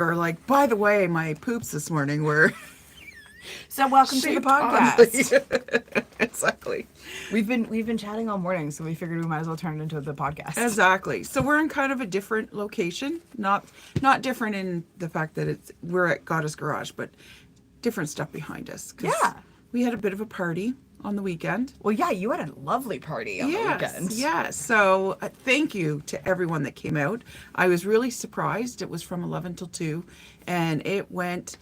Or like, by the way, my poops this morning were So welcome to the shaped podcast. oddly. Exactly. We've been chatting all morning, so we figured we might as well turn it into the podcast. Exactly. So we're in kind of a different location. Not different in the fact that we're at Goddess Garage, but different stuff behind us. 'Cause Yeah. we had a bit of a party on the weekend. Well, yeah, you had a lovely party on the weekend. Yes. So thank you to everyone that came out. I was really surprised. It was from 11 till 2, and it went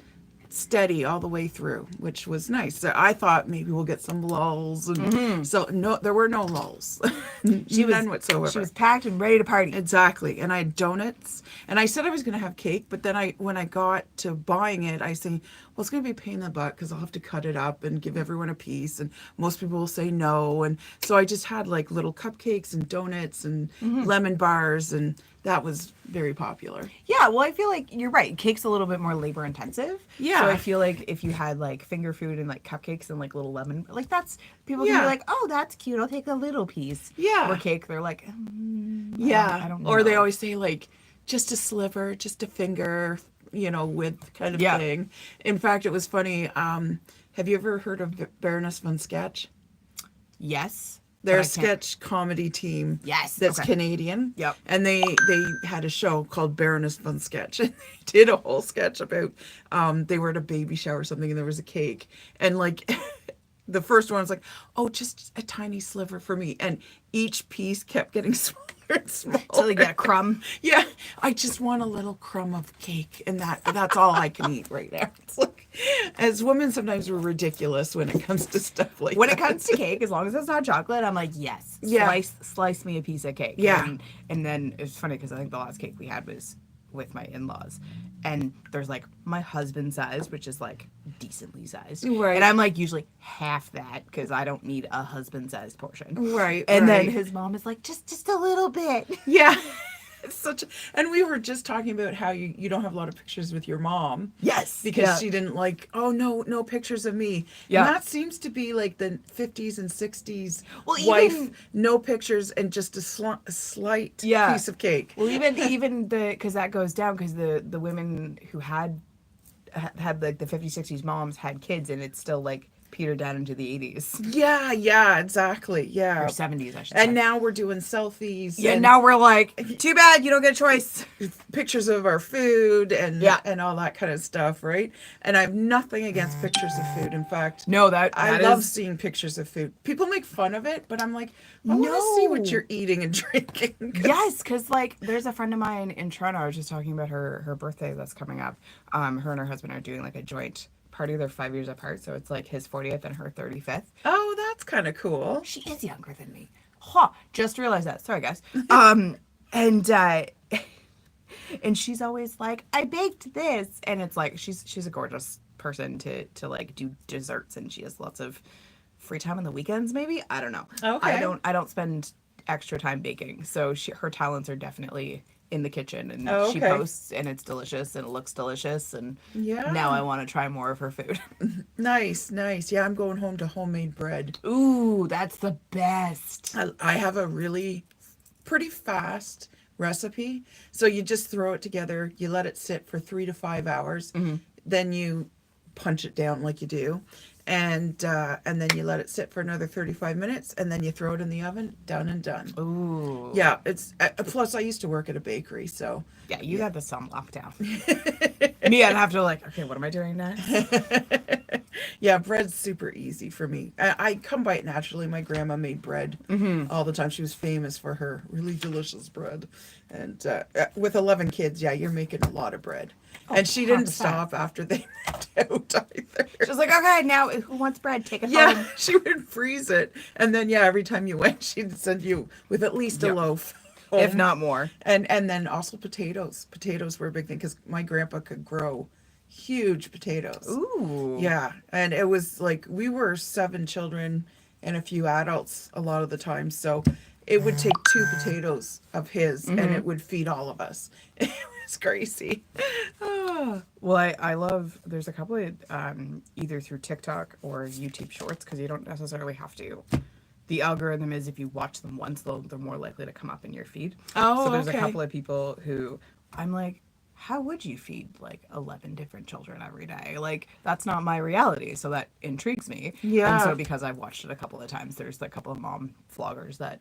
steady all the way through, which was nice. So I thought maybe we'll get some lulls, and so no, there were no lulls. None whatsoever. She was packed and ready to party. Exactly. And I had donuts. And I said I was going to have cake, but then when I got to buying it, I say, well, it's going to be a pain in the butt because I'll have to cut it up and give everyone a piece. And most people will say no. And so I just had like little cupcakes and donuts and lemon bars. And that was very popular. Yeah, well, I feel like you're right. Cake's a little bit more labor intensive. Yeah. So I feel like if you had like finger food and like cupcakes and like little lemon, like that's, people can be like, oh, that's cute. I'll take a little piece. Yeah. Or cake, they're like, Yeah. I don't know. Or they always say like, just a sliver, just a finger, with kind of thing. In fact, it was funny. Have you ever heard of Baroness von Sketch? Yes. They're a sketch comedy team. Yes. That's Okay. Canadian. Yep. And they had a show called Baroness von Sketch. And they did a whole sketch about they were at a baby shower or something and there was a cake. And like the first one was like, oh, just a tiny sliver for me. And each piece kept getting smaller and smaller. So they get a crumb. Yeah. I just want a little crumb of cake and that's all I can eat right now. It's like, as women, sometimes we're ridiculous when it comes to stuff like When that. it comes to cake, as long as it's not chocolate, I'm like, yes. Yeah. Slice me a piece of cake. Yeah. And then it's funny because I think the last cake we had was with my in-laws. And there's like my husband's size, which is like decently sized. Right. And I'm like usually half that because I don't need a husband-sized portion. Right. And then right. his mom is like, just a little bit. Yeah. It's and we were just talking about how you don't have a lot of pictures with your mom. Yes. Because she didn't like, oh, no pictures of me. Yeah. And that seems to be like the 50s and 60s Well, wife, even- no pictures and just a slight piece of cake. Well, even because that goes down because the women who had like the 50s, 60s moms had kids and it's still like petered down into the 80s. Yeah, exactly. Yeah. Or 70s, I should And say. now we're doing selfies. Yeah, and now we're like, too bad you don't get a choice. pictures of our food and Yeah. and all that kind of stuff, right? And I have nothing against pictures of food. In fact, No, I love seeing pictures of food. People make fun of it, but I'm like, I want to see what No. you're eating and drinking. 'Cause- Yes, because like there's a friend of mine in Toronto. I was just talking about her birthday that's coming up. Her and her husband are doing like a joint party. They're 5 years apart, so it's like his 40th and her 35th. Oh, that's kind of cool. She is younger than me. Huh. Just realized that. Sorry, guys. And and she's always like, I baked this, and it's like she's a gorgeous person to like do desserts, and she has lots of free time on the weekends. Maybe I don't know. Okay. I don't spend extra time baking, so her talents are definitely in the kitchen, and she Okay. posts, and it's delicious, and it looks delicious, and Yeah. now I want to try more of her food. Nice. Yeah, I'm going home to homemade bread. Ooh, that's the best. I have a really pretty fast recipe. So you just throw it together, you let it sit for 3 to 5 hours, then you punch it down like you do, and then you let it sit for another 35 minutes, and then you throw it in the oven. Done and done. Ooh. Yeah, it's plus I used to work at a bakery, so Yeah, you got this on lockdown. Me, I'd have to like, okay, what am I doing next? yeah, bread's super easy for me. I come by it naturally. My grandma made bread all the time. She was famous for her really delicious bread. And with 11 kids, yeah, you're making a lot of bread. And she didn't 100%. stop after they moved out either. She's like, okay, now who wants bread? Take it Yeah, home. she would freeze it. And then, yeah, every time you went, she'd send you with at least a Yep. loaf. If home. not more. And then also potatoes. Potatoes were a big thing because my grandpa could grow huge potatoes. Ooh. Yeah, and it was like we were 7 children and a few adults a lot of the time, so it would take 2 potatoes of his and it would feed all of us. It was crazy. Ah. Well, I love, there's a couple of, either through TikTok or YouTube Shorts, because you don't necessarily have to. The algorithm is if you watch them once, they're more likely to come up in your feed. Oh, So there's okay. a couple of people who I'm like, how would you feed like 11 different children every day? Like, that's not my reality. So that intrigues me. Yeah. And so because I've watched it a couple of times, there's a couple of mom vloggers that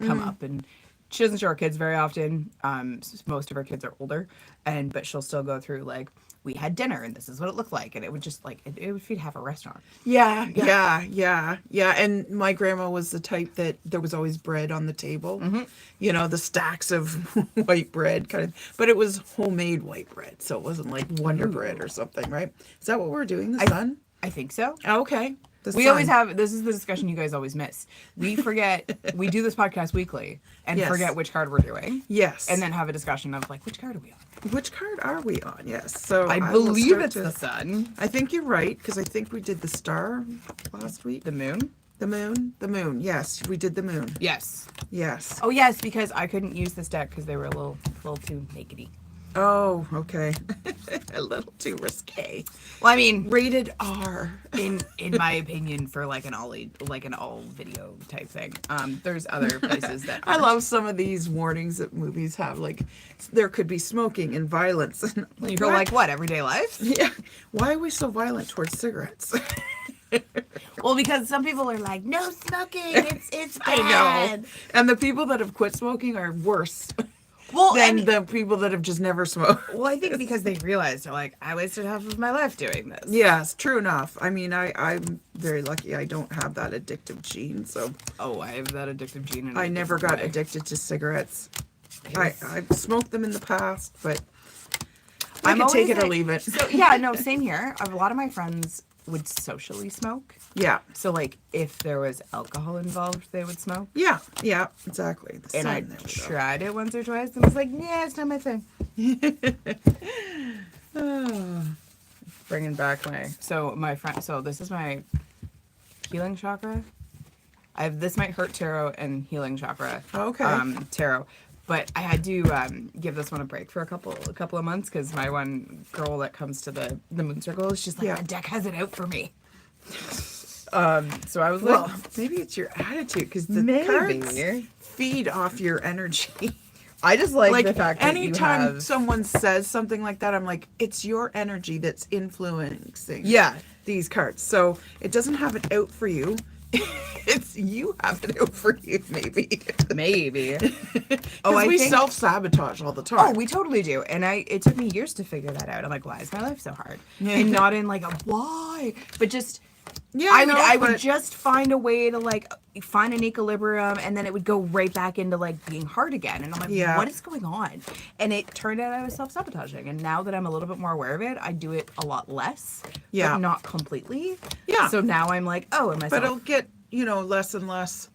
come up, and she doesn't show her kids very often. Most of her kids are older, but she'll still go through like, we had dinner and this is what it looked like, and it would just like it would feed half a restaurant. Yeah, yeah. And my grandma was the type that there was always bread on the table. You know, the stacks of white bread kind of, but it was homemade white bread, so it wasn't like Wonder Bread or something, right? Is that what we're doing? The sun? I think so. Okay. The We sun. always have, this is the discussion you guys always miss. We forget, we do this podcast weekly and Yes. forget which card we're doing. Yes. And then have a discussion of like, which card are we on? Which card are we on? Yes. So I will believe start it's to- the sun. I think you're right, because I think we did the star last week. The moon? The moon. The moon. Yes, we did the moon. Yes. Yes. Oh yes, because I couldn't use this deck because they were a little too nakedy. Oh, okay. A little too risque. Well, I mean, Rated R. in my opinion, for like an all video type thing. There's other places that I love some of these warnings that movies have, like there could be smoking and violence. And You're like, what, everyday life? yeah, why are we so violent towards cigarettes? Well, because some people are like, no smoking, it's I bad. know. And the people that have quit smoking are worse Well, than the people that have just never smoked. well, I think because they realized they're like, I wasted half of my life doing this. Yes, true enough. I mean, I'm very lucky I don't have that addictive gene, so Oh, I have that addictive gene. In I a never different got way. addicted to cigarettes. Yes. I've smoked them in the past, but I I'm can take always it or like- leave it. So yeah, no, same here. A lot of my friends would socially smoke. Yeah, So like, if there was alcohol involved, they would smoke. yeah, exactly. The And I sun, there we go. tried it once or twice, and was like, yeah, it's not my thing. Bringing back my friend. So this is my healing chakra. I have This Might Hurt tarot and healing chakra. Okay. Tarot. But I had to give this one a break for a couple of months because my one girl that comes to the moon circle, she's like, Yeah. the deck has it out for me. So I was like, Well, maybe it's your attitude, because the cards feed off your energy. I just like, Like the fact that anytime you have, someone says something like that, I'm like, it's your energy that's influencing yeah, these cards. So it doesn't have it out for you. It's you have it out for you, maybe. maybe. Oh, I we think- self-sabotage all the time. Oh, we totally do. And it took me years to figure that out. I'm like, why is my life so hard? And not in like a why, but just yeah, I would but- just find a way to like find an equilibrium, and then it would go right back into like being hard again. And I'm like, Yeah. what is going on? And it turned out I was self-sabotaging. And now that I'm a little bit more aware of it, I do it a lot less, Yeah. but not completely. Yeah. So now I'm like, oh, am I But it'll get, less and less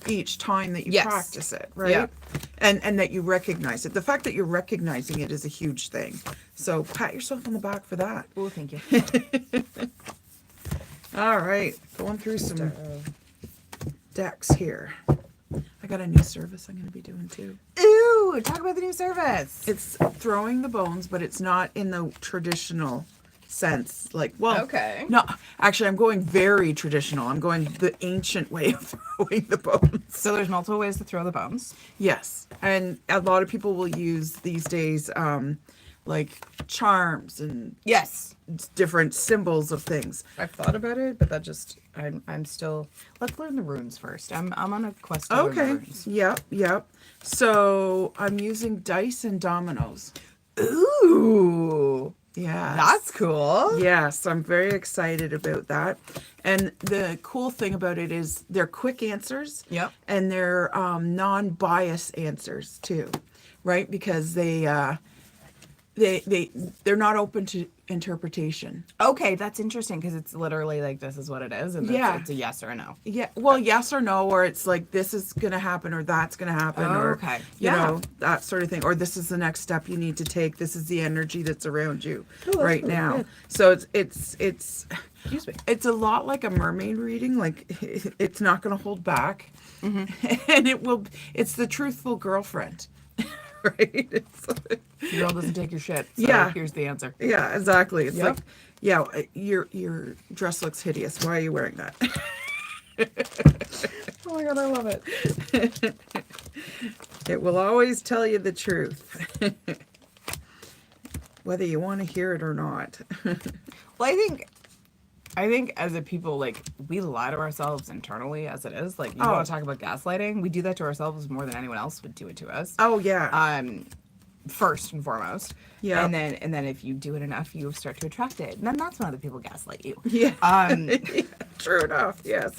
each time that you Yes. practice it, right? Yeah. And that you recognize it. The fact that you're recognizing it is a huge thing. So pat yourself on the back for that. Oh, thank you. All right, going through some decks here. I got a new service I'm going to be doing too. Ooh, talk about the new service. It's throwing the bones, but it's not in the traditional sense. Like, well, Okay. no, actually, I'm going very traditional. I'm going the ancient way of throwing the bones. So there's multiple ways to throw the bones. Yes, and a lot of people will use these days, like charms and Yes. different symbols of things. I've thought about it, but that just I'm still. Let's learn the runes first. I'm on a quest to learn the Okay. runes. Yep. So I'm using dice and dominoes. Ooh, Yeah. that's cool. Yes, I'm very excited about that. And the cool thing about it is they're quick answers. Yep. And they're non-bias answers too, right? Because they're not open to interpretation. Okay, that's interesting because it's literally like this is what it is, and Yeah. it's a yes or a no. Yeah, well, yes or no, or it's like this is gonna happen, or that's gonna happen, or Okay. you Yeah. know, that sort of thing, or this is the next step you need to take. This is the energy that's around you that's right really now. good. So it's Excuse me. it's a lot like a mermaid reading. Like it's not gonna hold back, Mm-hmm. and it's the truthful girlfriend, right? Your girl doesn't take your shit. So Yeah. Here's the answer. Yeah, exactly. It's Yep. like, yeah, your dress looks hideous. Why are you wearing that? Oh my god, I love it. It will always tell you the truth. whether you want to hear it or not. Well, I think as a people, like, we lie to ourselves internally as it is. Like, you want to talk about gaslighting? We do that to ourselves more than anyone else would do it to us. Oh yeah. First and foremost. Yeah. And then if you do it enough, you start to attract it. And then that's when other people gaslight you. Yeah. Yeah, true enough. Yes.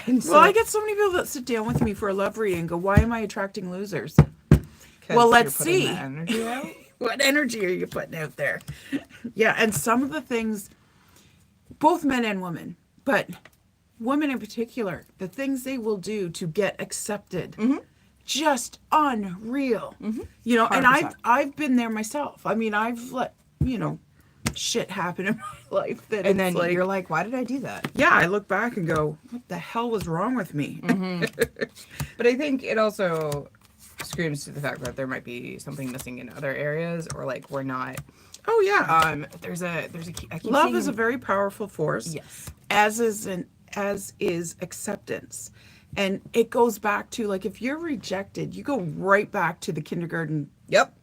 And so, Well, I get so many people that sit down with me for a love reading and go, "Why am I attracting losers?" 'cause Well, you're let's putting see. that energy out. What energy are you putting out there? Yeah, and some of the things, both men and women, but women in particular, the things they will do to get accepted, just unreal. You know, and 100%. I've been there myself. I mean, I've let shit happen in my life that And it's then you're like, why did I do that? yeah, I look back and go, what the hell was wrong with me? But I think it also screams to the fact that there might be something missing in other areas, or like we're not. Oh yeah. There's a key, I keep Love seeing, is a very powerful force. Yes. As is acceptance. And it goes back to, like, if you're rejected, you go right back to the kindergarten Yep.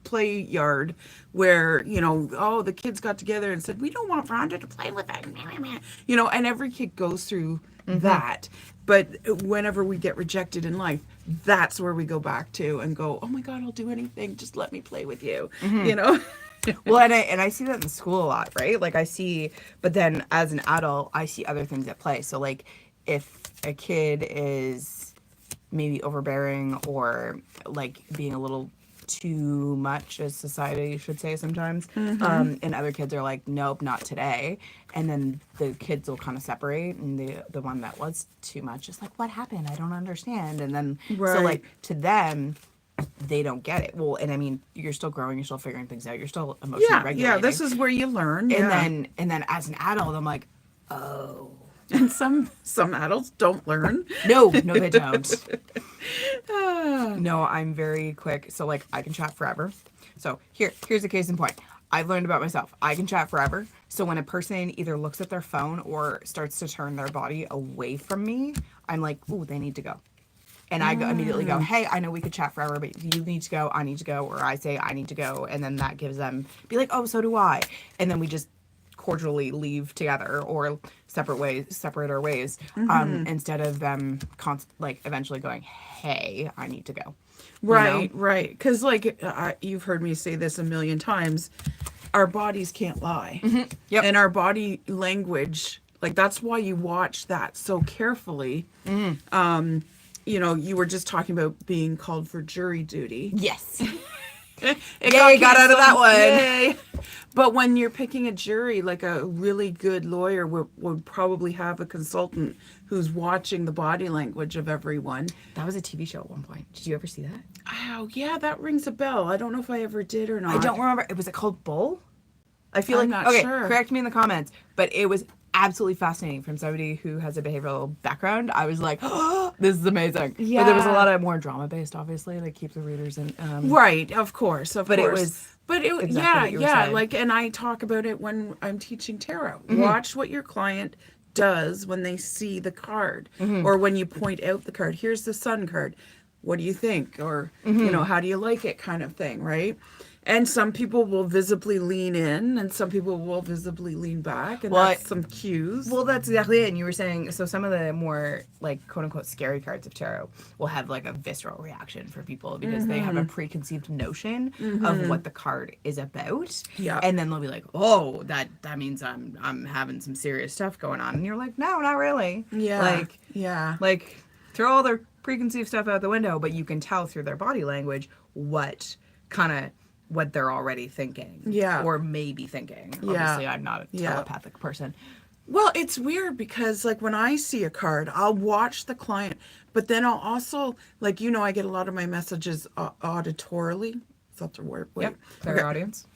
play yard where, oh, the kids got together and said, we don't want Rhonda to play with it. And every kid goes through that. But whenever we get rejected in life, that's where we go back to and go, oh my God, I'll do anything. Just let me play with you. Well, and I see that in school a lot, right? Like but then as an adult, I see other things at play. So like if a kid is maybe overbearing or like being a little too much, as society should say sometimes, and other kids are like, nope, not today, and then the kids will kind of separate, and the one that was too much is like, what happened? I don't understand. And then so Right. like to them, they don't get it. Well, and I mean, you're still growing, you're still figuring things out, you're still emotionally regulating. Yeah, this is where you learn. And then as an adult, I'm like, oh. And some adults don't learn. No, they don't. No, I'm very quick. So like I can chat forever. So here's a case in point. I've learned about myself. I can chat forever. So when a person either looks at their phone or starts to turn their body away from me, I'm like, ooh, they need to go. And I immediately go, hey, I know we could chat forever, but you need to go, I need to go, or I say I need to go, and then that gives them, be like, oh, so do I. And then we just cordially leave together or separate our ways, instead of them eventually going, hey, I need to go. Right, right. Because like you've heard me say this a million times, our bodies can't lie. Yep. And our body language, like that's why you watch that so carefully. You were just talking about being called for jury duty. Yes. It got out of that one. Yay. But when you're picking a jury, like a really good lawyer would probably have a consultant who's watching the body language of everyone. That was a TV show at one point. Did you ever see that? Oh, yeah, that rings a bell. I don't know if I ever did or not. I don't remember. Was it called Bull? I feel I'm like, not okay, sure. correct me in the comments, but it was absolutely fascinating from somebody who has a behavioral background. I was like, oh, this is amazing. Yeah. But there was a lot of more drama based, obviously, like keep the readers in. Right, of course, But it was exactly what you were saying. like, and I talk about it when I'm teaching tarot. Watch what your client does when they see the card, or when you point out the card. Here's the sun card. What do you think? Or, how do you like it, kind of thing, right? And some people will visibly lean in, and some people will visibly lean back, and that's some cues. Well, that's exactly it. And you were saying, so some of the more, like, quote-unquote scary cards of tarot will have, like, a visceral reaction for people because they have a preconceived notion of what the card is about. Yeah. And then they'll be like, oh, that means I'm having some serious stuff going on. And you're like, no, not really. Yeah. Like, throw all their preconceived stuff out the window, but you can tell through their body language what they're already thinking. Yeah. Or maybe thinking. Yeah. Obviously, I'm not a telepathic person. Well, it's weird because, like, when I see a card, I'll watch the client, but then I'll also, like, I get a lot of my messages auditorily. Is that the word? Wait. Yep. Clairaudience.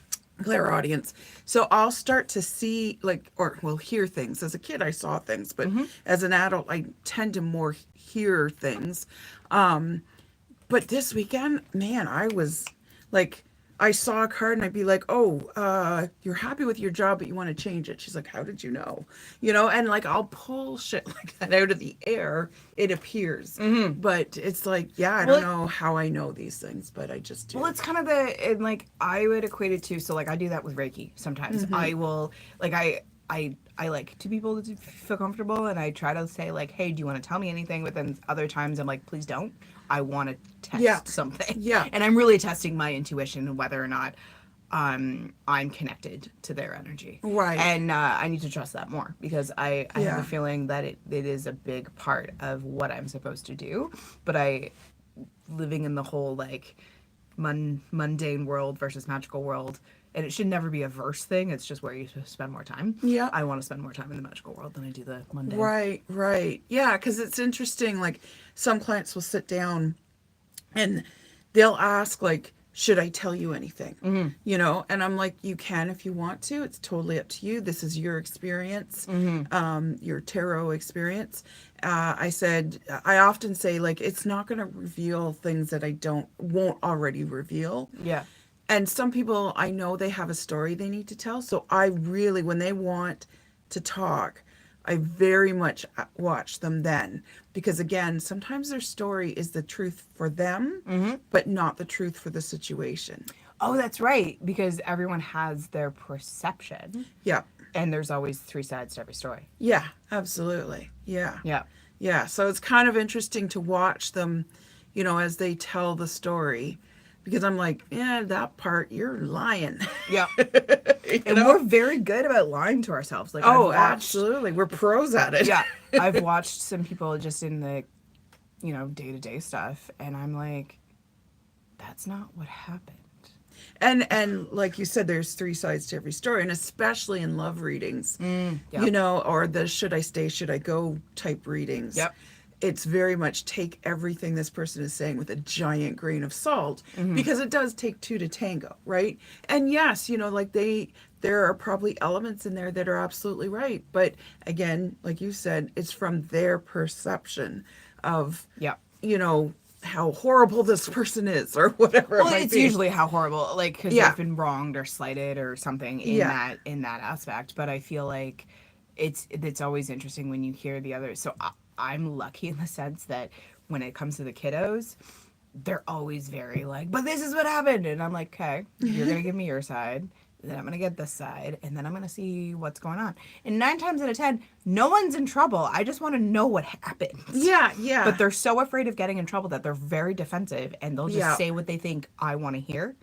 Clairaudience. So I'll start to see, hear things. As a kid, I saw things, but as an adult, I tend to more hear things. But this weekend, man, I was, like, I saw a card and I'd be like, oh, you're happy with your job, but you want to change it. She's like, how did you know? And like I'll pull shit like that out of the air. It appears. But it's like, yeah, I Well, don't know how I know these things, but I just do. Well, it's kind of and like I would equate it to, so like I do that with Reiki sometimes. I will like I like to be able to feel comfortable, and I try to say like, hey, do you want to tell me anything? But then other times I'm like, please don't. I want to test something. Yeah. And I'm really testing my intuition and whether or not I'm connected to their energy. Right. And I need to trust that more, because I have Yeah. a feeling that it is a big part of what I'm supposed to do. But living in the whole like mundane world versus magical world, and it should never be a verse thing. It's just where you spend more time. Yeah. I want to spend more time in the magical world than I do the mundane. Right. Yeah, because it's interesting. Like some clients will sit down and they'll ask like, should I tell you anything? And I'm like, you can if you want to. It's totally up to you. This is your experience, your tarot experience. I often say like, it's not going to reveal things that I won't already reveal. Yeah. And some people, I know they have a story they need to tell. So I really, when they want to talk, I very much watch them then. Because again, sometimes their story is the truth for them, but not the truth for the situation. Oh, that's right. Because everyone has their perception. Yeah. And there's always 3 sides to every story. Yeah, absolutely. Yeah. Yeah. Yeah. So it's kind of interesting to watch them, as they tell the story. Because I'm like, yeah, that part, you're lying. Yeah. And we're very good about lying to ourselves. Like, absolutely. We're pros at it. Yeah. I've watched some people just in the, day-to-day stuff, and I'm like, that's not what happened. And like you said, there's 3 sides to every story, and especially in love readings, or the should I stay, should I go type readings. Yep. It's very much take everything this person is saying with a giant grain of salt, because it does take 2 to tango, right? And yes, like there are probably elements in there that are absolutely right. But again, like you said, it's from their perception of, how horrible this person is or whatever it might it's be. usually how horrible, like, because they've been wronged or slighted or something in that aspect. But I feel like it's always interesting when you hear the other. So I'm lucky in the sense that when it comes to the kiddos, they're always very like, but this is what happened. And I'm like, okay, you're going to give me your side. Then I'm going to get this side. And then I'm going to see what's going on. And 9 times out of 10, no one's in trouble. I just want to know what happened. Yeah. But they're so afraid of getting in trouble that they're very defensive. And they'll just say what they think I want to hear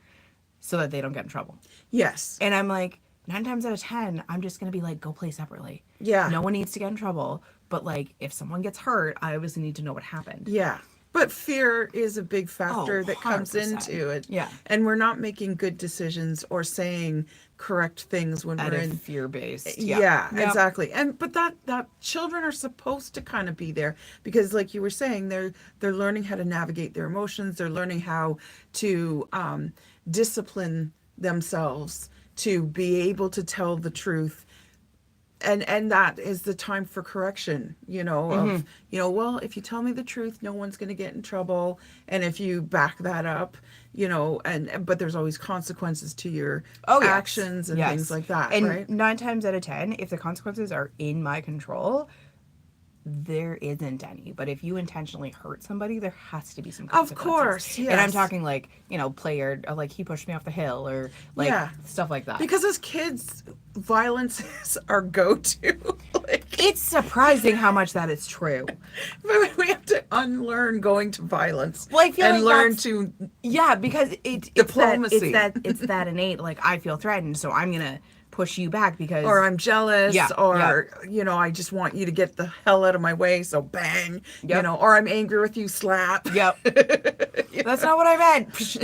so that they don't get in trouble. Yes. And I'm like, 9 times out of 10, I'm just going to be like, go play separately. Yeah. No one needs to get in trouble. But like, if someone gets hurt, I obviously need to know what happened. Yeah. But fear is a big factor that comes 100%. into it. Yeah. And we're not making good decisions or saying correct things when we're in fear-based. Yeah, exactly. But that children are supposed to kind of be there, because like you were saying, they're learning how to navigate their emotions. They're learning how to discipline themselves to be able to tell the truth. And that is the time for correction, of, well, if you tell me the truth, no one's going to get in trouble. And if you back that up, but there's always consequences to your actions and things like that, and right? 9 times out of 10, if the consequences are in my control, there isn't any. But if you intentionally hurt somebody, there has to be some consequences. Of course, yes. And I'm talking like, player, or like he pushed me off the hill, or like stuff like that. Because as kids, violence is our go-to. It's surprising how much that is true. But we have to unlearn going to violence. Well, I feel and like learn to because diplomacy. It's that innate, like, I feel threatened, so I'm gonna push you back because, or I'm jealous, I just want you to get the hell out of my way, so bang, or I'm angry with you, slap. That's not what I meant.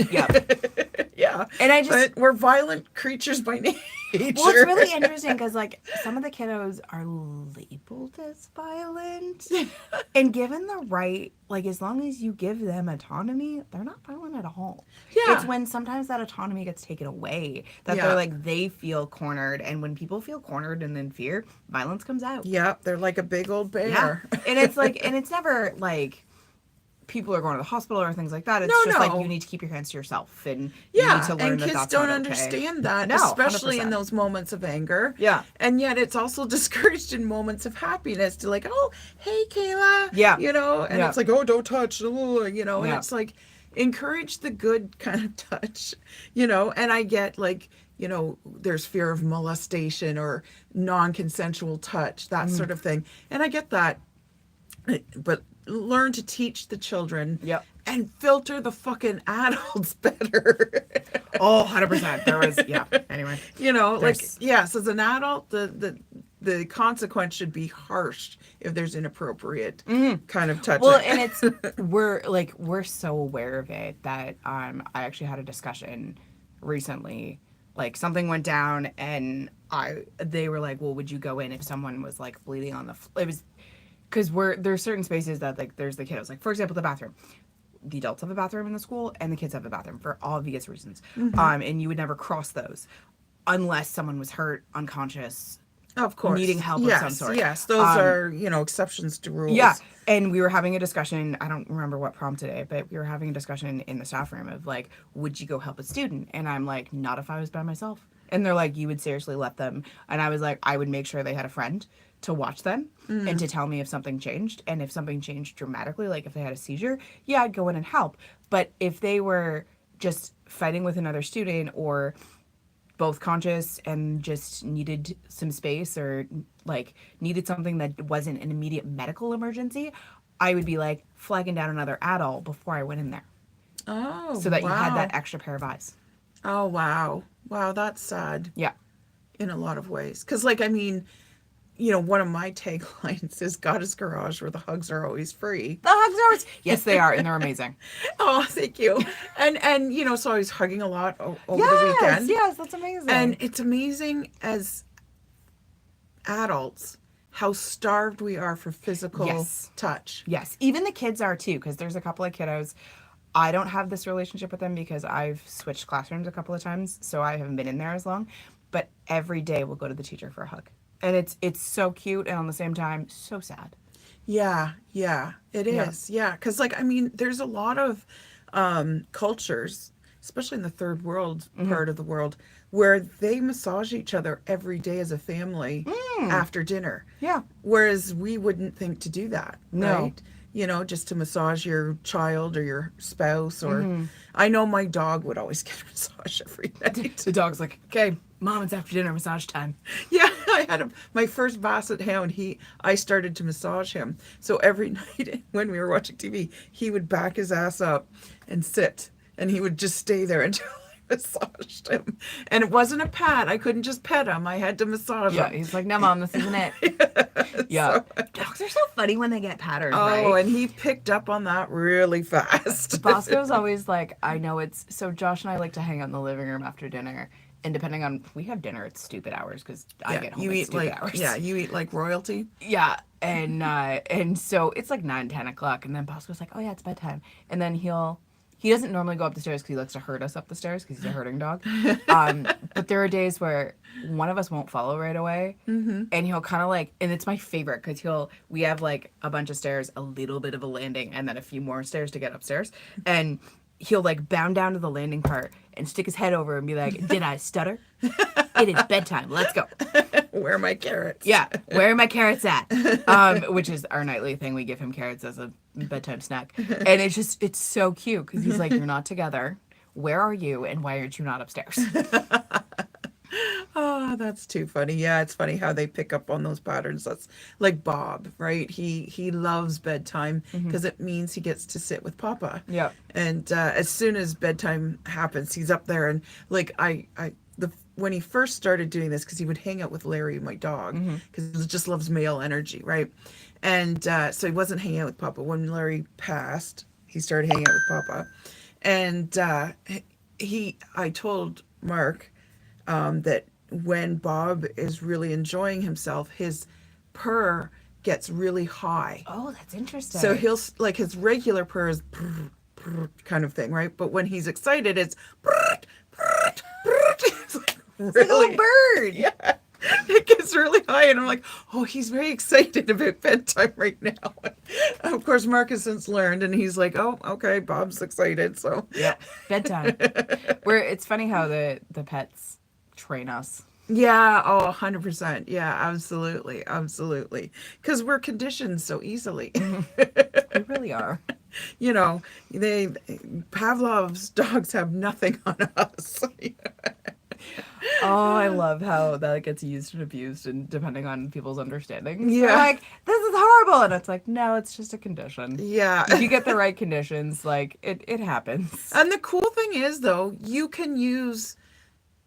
Yeah. And but we're violent creatures by nature. Well, it's really interesting because, like, some of the kiddos are labeled as violent. And given the right, like, as long as you give them autonomy, they're not violent at all. Yeah. It's when sometimes that autonomy gets taken away that they're like, they feel cornered. And when people feel cornered and in fear, violence comes out. Yep. They're like a big old bear. Yeah. And it's like, and it's never like people are going to the hospital or things like that. It's No, just like no. you need to keep your hands to yourself, and you need Yeah, to learn and that kids that's don't not okay. understand that, No, especially in 100%. those moments of anger. Yeah. And yet it's also discouraged in moments of happiness to like, oh, hey, Kayla. Yeah. You know, and Yeah. it's like, oh, don't touch, you know, and Yeah. it's like, encourage the good kind of touch, you know, and I get like, you know, there's fear of molestation or non-consensual touch, that sort of thing. And I get that. But learn to teach the children Yep. and filter the fucking adults better. Oh, 100%. There was, yeah. Anyway. You know, There's- like, yes, as an adult, the consequence should be harsh if there's inappropriate kind of touching. Well, and it's we're so aware of it that I actually had a discussion recently. Like something went down, and they were like, "Well, would you go in if someone was like bleeding on the?" It was because there's certain spaces that like there's the kiddos. Like for example, the bathroom. The adults have a bathroom in the school, and the kids have a bathroom for obvious reasons. And you would never cross those unless someone was hurt, unconscious, of course, needing help of some sort. Yes, those are, you know, exceptions to rules. Yeah. And we were having a discussion. I don't remember what prompted it, but we were having a discussion in the staff room of like, would you go help a student? And I'm like, not if I was by myself. And they're like, you would seriously let them? And I was like, I would make sure they had a friend to watch them and to tell me if something changed. And if something changed dramatically, like if they had a seizure, yeah, I'd go in and help. But if they were just fighting with another student or both conscious and just needed some space or like needed something that wasn't an immediate medical emergency, I would be like flagging down another adult before I went in there. Oh, So that you had wow. that extra pair of eyes. Oh, wow. Wow, that's sad Yeah. in a lot of ways. Because, like, I mean, you know, one of my taglines is Goddess Garage, where the hugs are always free. The hugs are always, yes, they are, and they're amazing. Oh, thank you. And you know, so I was hugging a lot over the weekend. Yes, that's amazing. And it's amazing as adults how starved we are for physical Yes. touch. Yes, even the kids are too, because there's a couple of kiddos. I don't have this relationship with them because I've switched classrooms a couple of times, so I haven't been in there as long. But every day we'll go to the teacher for a hug, and it's so cute, and on the same time so sad. Yeah, it Yeah. is. Yeah, because like I mean, there's a lot of cultures, especially in the third world part of the world, where they massage each other every day as a family after dinner. Yeah. Whereas we wouldn't think to do that, No. right? You know, just to massage your child or your spouse, or I know my dog would always get a massage every night. The dog's like, okay, Mom, it's after dinner massage time. Yeah, I had my first Basset Hound. I started to massage him. So every night when we were watching TV, he would back his ass up and sit, and he would just stay there until I massaged him. And it wasn't a pat. I couldn't just pet him. I had to massage Yeah, him. he's like, no, Mom, this isn't it. Yeah. Dogs are so funny when they get patterns, right? Oh, and he picked up on that really fast. Bosco's always like, I know it's so Josh and I like to hang out in the living room after dinner, and depending on we have dinner at stupid hours because I get home you at eat stupid like hours. you eat like royalty. Yeah, and so it's like 9-10 o'clock, and then Bosco's like, oh yeah, it's bedtime, and then he doesn't normally go up the stairs because he likes to herd us up the stairs because he's a herding dog. But there are days where one of us won't follow right away, and he'll kind of like, and it's my favorite because we have like a bunch of stairs, a little bit of a landing, and then a few more stairs to get upstairs, and he'll like bound down to the landing part and stick his head over and be like, did I stutter? It is bedtime. Let's go. Where are my carrots? Yeah, where are my carrots at? Which is our nightly thing. We give him carrots as a bedtime snack. And it's so cute because he's like, you're not together. Where are you? And why aren't you not upstairs? Oh, that's too funny. Yeah, it's funny how they pick up on those patterns. That's like Bob, right? He loves bedtime because it means he gets to sit with Papa. Yeah. And as soon as bedtime happens, he's up there, and like when he first started doing this, because he would hang out with Larry, my dog, because he just loves male energy, right? And so he wasn't hanging out with Papa. When Larry passed, he started hanging out with Papa, and I told Mark that when Bob is really enjoying himself, his purr gets really high. Oh, that's interesting. So he'll like his regular purr is brr, brr, kind of thing, right? But when he's excited, it's brr, brr, brr. It's like It's like a really little bird. yeah. It gets really high. by, and I'm like, oh, he's very excited about bedtime right now. Of course, Mark has since learned, and he's like, oh, okay, Bob's excited, so. Yep. Bedtime. It's funny how the pets train us. Yeah, oh, 100%. Yeah, absolutely, absolutely. Because we're conditioned so easily. We really are. You know, Pavlov's dogs have nothing on us. Oh, I love how that gets used and abused, and depending on people's understanding. Yeah. They're like, this is horrible, and it's like, no, it's just a condition. Yeah. If you get the right conditions, like it happens. And the cool thing is, though, you can use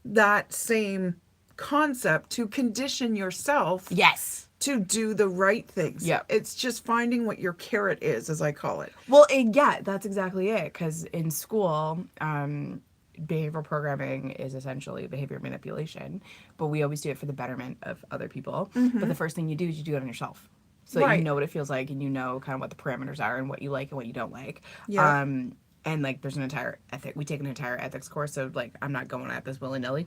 that same concept to condition yourself Yes. to do the right things. Yeah. It's just finding what your carrot is, as I call it. Well, yeah, that's exactly it. Because in school, behavioral programming is essentially behavior manipulation, but we always do it for the betterment of other people. But the first thing you do is you do it on yourself. So that Right. you know what it feels like, and you know kind of what the parameters are and what you like and what you don't like. Yeah. And like there's an entire we take an entire ethics course, so like I'm not going at this willy-nilly.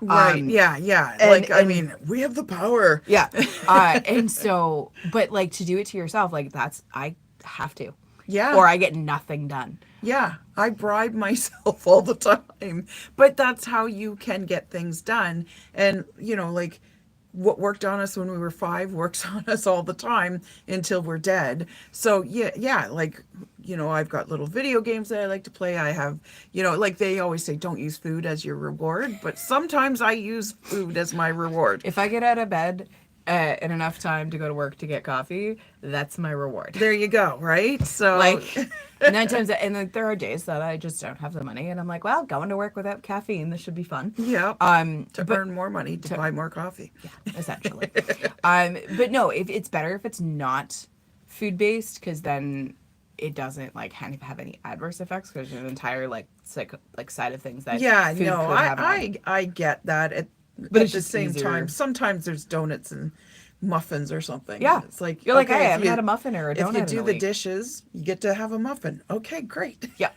Right. Yeah. Yeah. I mean, we have the power. Yeah. And so, but like to do it to yourself, like I have to. Yeah. Or I get nothing done. Yeah, I bribe myself all the time. But that's how you can get things done. And, like what worked on us when we were 5 works on us all the time until we're dead. So, yeah, like, I've got little video games that I like to play. I have, like they always say, don't use food as your reward. But sometimes I use food as my reward. If I get out of bed in enough time to go to work to get coffee, that's my reward. There you go, right? So like 9 times, and then there are days that I just don't have the money, and I'm like, well, going to work without caffeine, this should be fun. Yeah. To earn more money to buy more coffee. Yeah, essentially. But no, it's better if it's not food based, because then it doesn't like have any adverse effects, because there's an entire side of things that food could have. I get that. But at the same time, sometimes there's donuts and muffins or something. Yeah. It's like, you're like, okay, hey, I haven't had a muffin or a donut. If you in do a the week. dishes, you get to have a muffin. Okay, great. Yeah.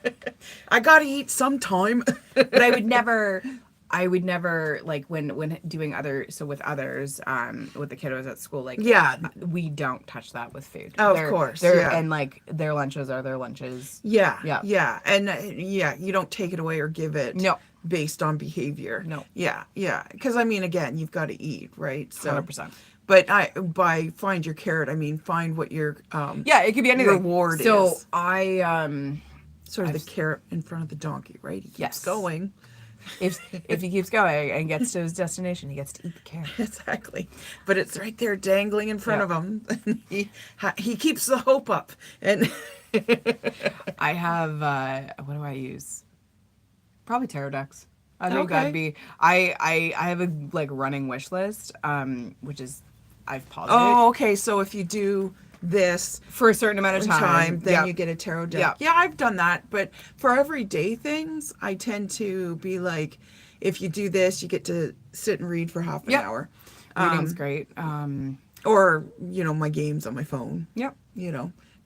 I gotta eat sometime. But I would never like when doing with others, with the kiddos at school, like Yeah. we don't touch that with food. Oh, of course, They're, yeah. and like their lunches are their lunches. Yeah. Yeah. Yeah. And you don't take it away or give it. No. Based on behavior. No. Yeah. Yeah. Because I mean, again, you've got to eat, right? So 100%. But by find your carrot, I mean find what your Yeah, it could be anything. reward So is. I Sort of the carrot in front of the donkey, right? He keeps Yes. going. if he keeps going and gets to his destination, he gets to eat the carrot. Exactly. But it's right there dangling in front Yeah. of him. He keeps the hope up. And I have what do I use? Probably tarot decks. I think Okay. that'd be. I have a running wish list, which is I've paused oh, okay. So if you do this it for a certain amount of time. then Yep. you get a tarot deck. Yep. Yeah, I've done that. But for everyday things, I tend to be like, if you do this, you get to sit and read for half an Yep. hour. Reading's great. Or, my games on my phone. Yep.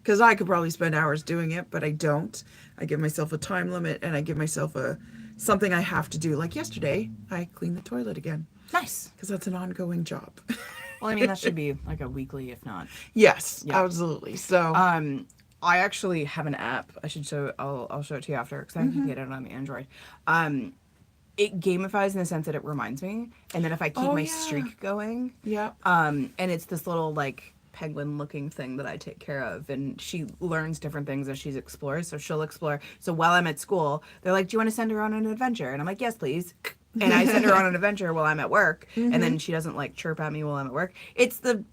Because I could probably spend hours doing it, but I don't. I give myself a time limit, and I give myself something I have to do. Like yesterday, I cleaned the toilet again. Nice. Because that's an ongoing job. Well, I mean that should be like a weekly, if not. Yes, Yeah. absolutely. So, I actually have an app. I should show. I'll show it to you after, because I think you can get it on the Android. It gamifies in the sense that it reminds me, and then if I keep my yeah. streak going, yeah. and it's this little penguin looking thing that I take care of, and she learns different things as she explores. So she'll explore. So while I'm at school, they're like, do you want to send her on an adventure? And I'm like, yes, please. And I send her on an adventure while I'm at work, and then she doesn't chirp at me while I'm at work. It's the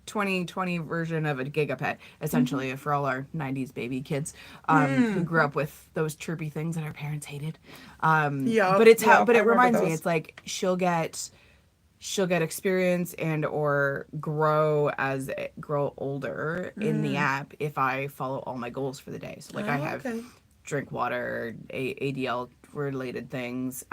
2020 version of a gigapet, essentially, for all our 90s baby kids who grew up with those chirpy things that our parents hated. Yeah, but it's yeah, but I it reminds me, remember it's like she'll get experience and or grow older in the app if I follow all my goals for the day. So I have drink water, ADL related things,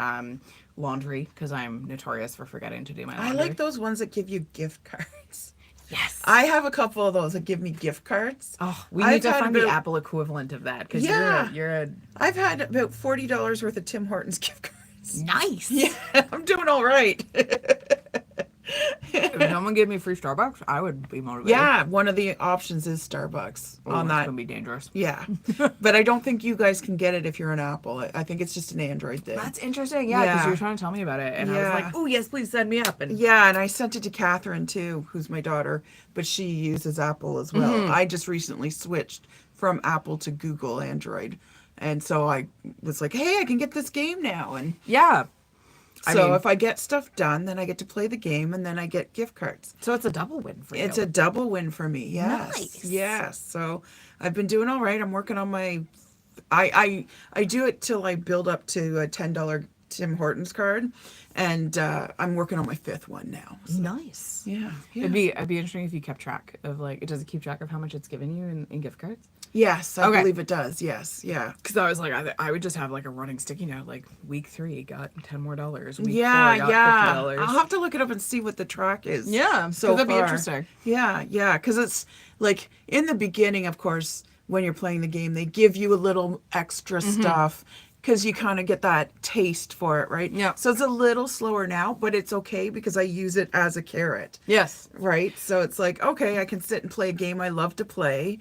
laundry, because I'm notorious for forgetting to do my laundry. I like those ones that give you gift cards. Yes. I have a couple of those that give me gift cards. Oh, we I've need to had find the about- Apple equivalent of that, because Yeah. you're a I've had about $40 worth of Tim Hortons gift cards. nice. Yeah, I'm doing all right. someone gave me free Starbucks, I would be motivated. Yeah, one of the options is Starbucks Oh, on it's that. gonna be dangerous. Yeah, but I don't think you guys can get it if you're an Apple. I think it's just an Android thing. That's interesting. Yeah, because Yeah. you were trying to tell me about it, and I was Yeah. like, "Oh yes, please send me up." And Yeah, and I sent it to Catherine too, who's my daughter, but she uses Apple as well. Mm-hmm. I just recently switched from Apple to Google Android. And so I was like, hey, I can get this game now. And yeah, so if I get stuff done, then I get to play the game and then I get gift cards. so it's a double win for you. It's a double win for me. Yes. Nice. Yes. So I've been doing all right. I'm working on my I do it till I build up to a $10 Tim Hortons card, and I'm working on my 5th one now. So, nice. yeah. It'd be interesting if you kept track of like, does it keep track of how much it's given you in gift cards? Yes, I Okay. believe it does. Yes. Yeah. Because I was like, I would just have like a running sticky note, like week 3 got $10 more, week Yeah, 4 got yeah. $50. I'll have to look it up and see what the track is. Yeah, so 'cause that'd be far. interesting. Yeah, yeah, because it's like in the beginning, of course, when you're playing the game, they give you a little extra stuff because you kind of get that taste for it, right? Yeah. So it's a little slower now, but it's okay because I use it as a carrot, Yes. right? So it's like, okay, I can sit and play a game I love to play.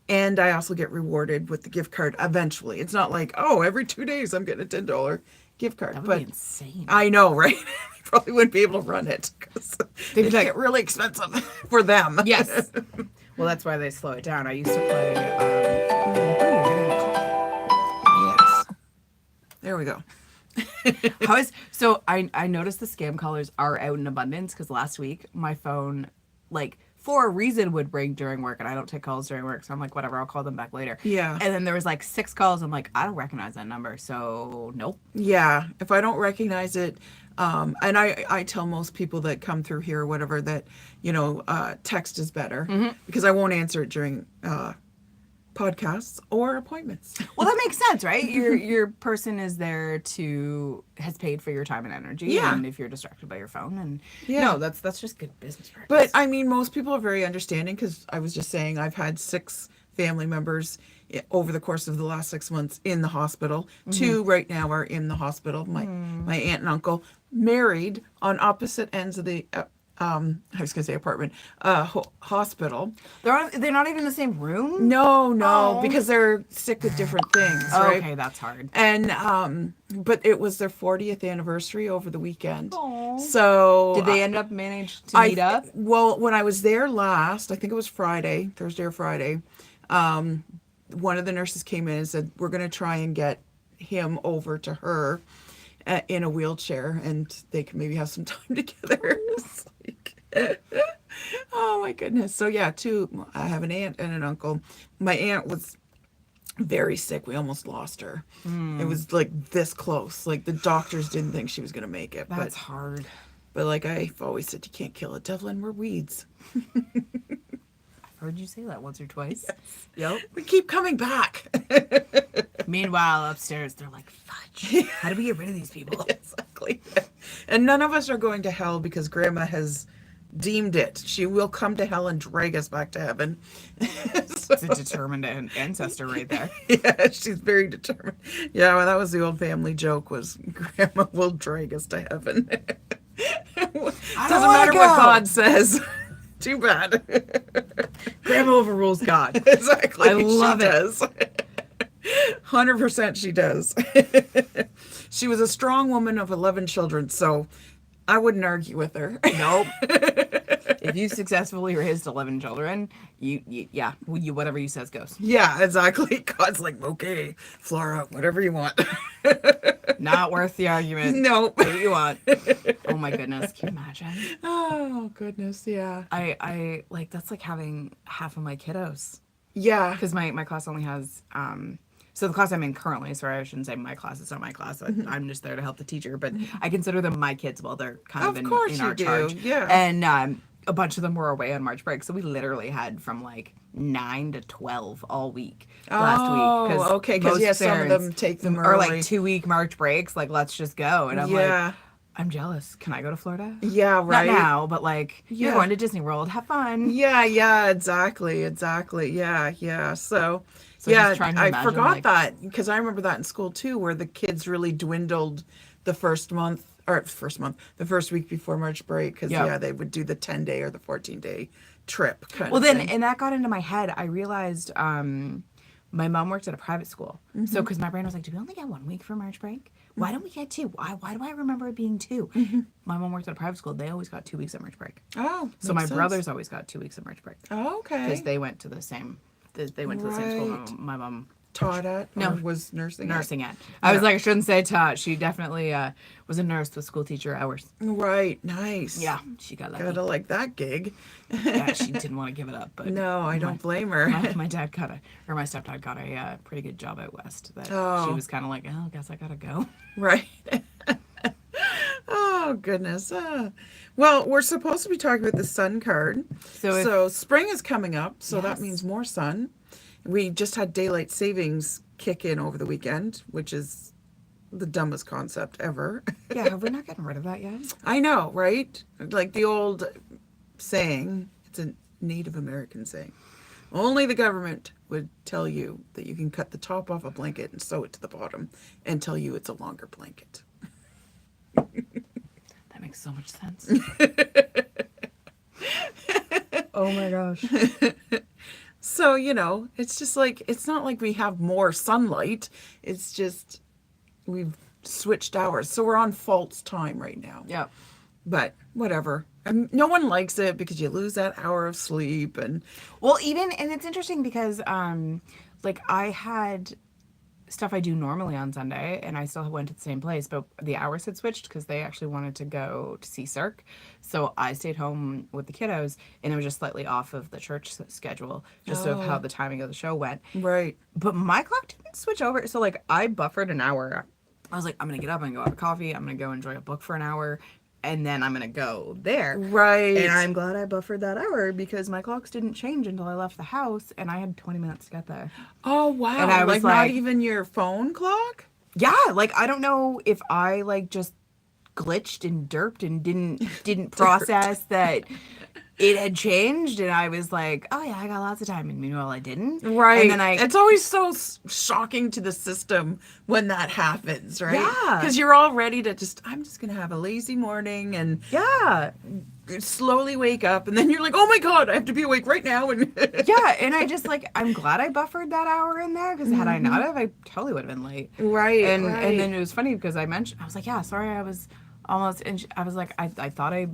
And I also get rewarded with the gift card eventually. It's not like, oh, every 2 days I'm getting a $10 gift card. That would but be insane. I know, right? I probably wouldn't be able to run it because They'd be it'd like- get really expensive for them. Yes. Well, that's why they slow it down. I used to play. Yes. There we go. So I noticed the scam callers are out in abundance because last week my phone, like, for a reason would ring during work, and I don't take calls during work, so I'm like, whatever, I'll call them back later. Yeah. And then there was like 6 calls. I'm like, I don't recognize that number, so nope. Yeah. If I don't recognize it, and I tell most people that come through here or whatever that, text is better because I won't answer it during podcasts or appointments. Well, that makes sense, right? Your person is there has paid for your time and energy. Yeah. And if you're distracted by your phone, and Yeah. no, that's just good business practice. But I mean, most people are very understanding because I was just saying I've had 6 family members over the course of the last 6 months in the hospital. 2 right now are in the hospital. My aunt and uncle married on opposite ends of the I was gonna say apartment hospital. They're not even in the same room. No, Oh. because they're sick with different things, right? Okay, that's hard. And but it was their 40th anniversary over the weekend. Aw. So Did they end up manage to meet up? Well, when I was there last, I think it was Thursday or Friday, one of the nurses came in and said, we're going to try and get him over to her in a wheelchair and they can maybe have some time together. It's like, oh my goodness. So yeah, I have an aunt and an uncle. My aunt was very sick. We almost lost her. It was like this close. Like the doctors didn't think she was going to make it. That's hard. But like I've always said, you can't kill a devil and we're weeds. I've heard you say that once or twice. Yep. We keep coming back. Meanwhile, upstairs, they're like, fudge. How do we get rid of these people? Exactly. And none of us are going to hell because Grandma has deemed it. She will come to hell and drag us back to heaven. So, It's a determined ancestor right there. yeah, she's very determined. Yeah, well, that was the old family joke was Grandma will drag us to heaven. Doesn't matter what God says. Too bad. Grandma overrules God. Exactly. I love she it. Does. 100% she does. She was a strong woman of 11 children, so I wouldn't argue with her. Nope. If you successfully raised 11 children, you whatever you says goes. Yeah, exactly. God's like, okay, Flora, whatever you want. Not worth the argument. No. Do what you want. Oh my goodness. Can you imagine? Oh, goodness, yeah. I like, that's like having half of my kiddos. Yeah. Because my class only has, so the class I'm in currently, sorry, I shouldn't say my class, it's not my class. I'm just there to help the teacher, but I consider them my kids while they're kind of, Of course in you our do, charge. yeah. And a bunch of them were away on March break, so we literally had from like 9 to 12 all week last week. Oh, okay, because most some of parents them take them are early. like 2-week March breaks, like let's just go. And I'm Yeah. like, I'm jealous. Can I go to Florida? Yeah, right. Not now, but like, you're Yeah. going to Disney World. Have fun. Yeah, exactly. Yeah. So yeah, just trying to I imagine, forgot like- that because I remember that in school too, where the kids really dwindled the first month or first month, the first week before March break, because Yeah. yeah, they would do the 10-day or the 14-day trip kind Well, of then, thing. and that got into my head. I realized my mom worked at a private school. So, because my brain was like, do we only get 1 week for March break? Why don't we get 2? Why do I remember it being 2? My mom worked at a private school. They always got 2 weeks of March break. Oh, So my makes sense. brothers always got 2 weeks of March break. Oh, okay. Because they went to the same. They went to the same school Right. my mom Taught at No. or was nursing at? nursing at. I was like, I shouldn't say taught. She definitely was a nurse with school teacher hours. Right, nice. Yeah, she got lucky. Gotta like that gig. Yeah, she didn't want to give it up, but No, I don't blame her. my dad got my stepdad got a pretty good job out west. That Oh. she was kind of like, oh, I guess I gotta go. Right. Oh, goodness. Well, we're supposed to be talking about the sun card. So Spring is coming up, so that Yes. means more sun. We just had daylight savings kick in over the weekend, which is the dumbest concept ever. Yeah, have we not gotten rid of that yet? I know, right? Like the old saying, it's a Native American saying. Only the government would tell you that you can cut the top off a blanket and sew it to the bottom and tell you it's a longer blanket. That makes so much sense. Oh my gosh. So, it's just like, it's not like we have more sunlight. It's just we've switched hours. So we're on false time right now. Yeah. But whatever. No one likes it because you lose that hour of sleep. And Well, and it's interesting because like I had stuff I do normally on Sunday and I still went to the same place, but the hours had switched because they actually wanted to go to see Cirque. So I stayed home with the kiddos and it was just slightly off of the church schedule, just of how the timing of the show went. right. But my clock didn't switch over. So like I buffered an hour. I was like, I'm going to get up, I'm going to go have a coffee, I'm going to go enjoy a book for an hour, and then I'm going to go there. Right. And I'm glad I buffered that hour because my clocks didn't change until I left the house and I had 20 minutes to get there. Oh, wow. And I was like, not like- even your phone clock? Yeah, like I don't know if I like just glitched and derped and didn't process that it had changed and I was like, oh yeah, I got lots of time, and meanwhile I didn't. Right. And then It's always so shocking to the system when that happens, right? Yeah. Because you're all ready to I'm just going to have a lazy morning and yeah. slowly wake up. And then you're like, oh my God, I have to be awake right now. And Yeah, and I just like I'm glad I buffered that hour in there because had I not have, I totally would have been late. Right. And right. and then it was funny because I was like, yeah, sorry, I was almost, and I was like, I thought I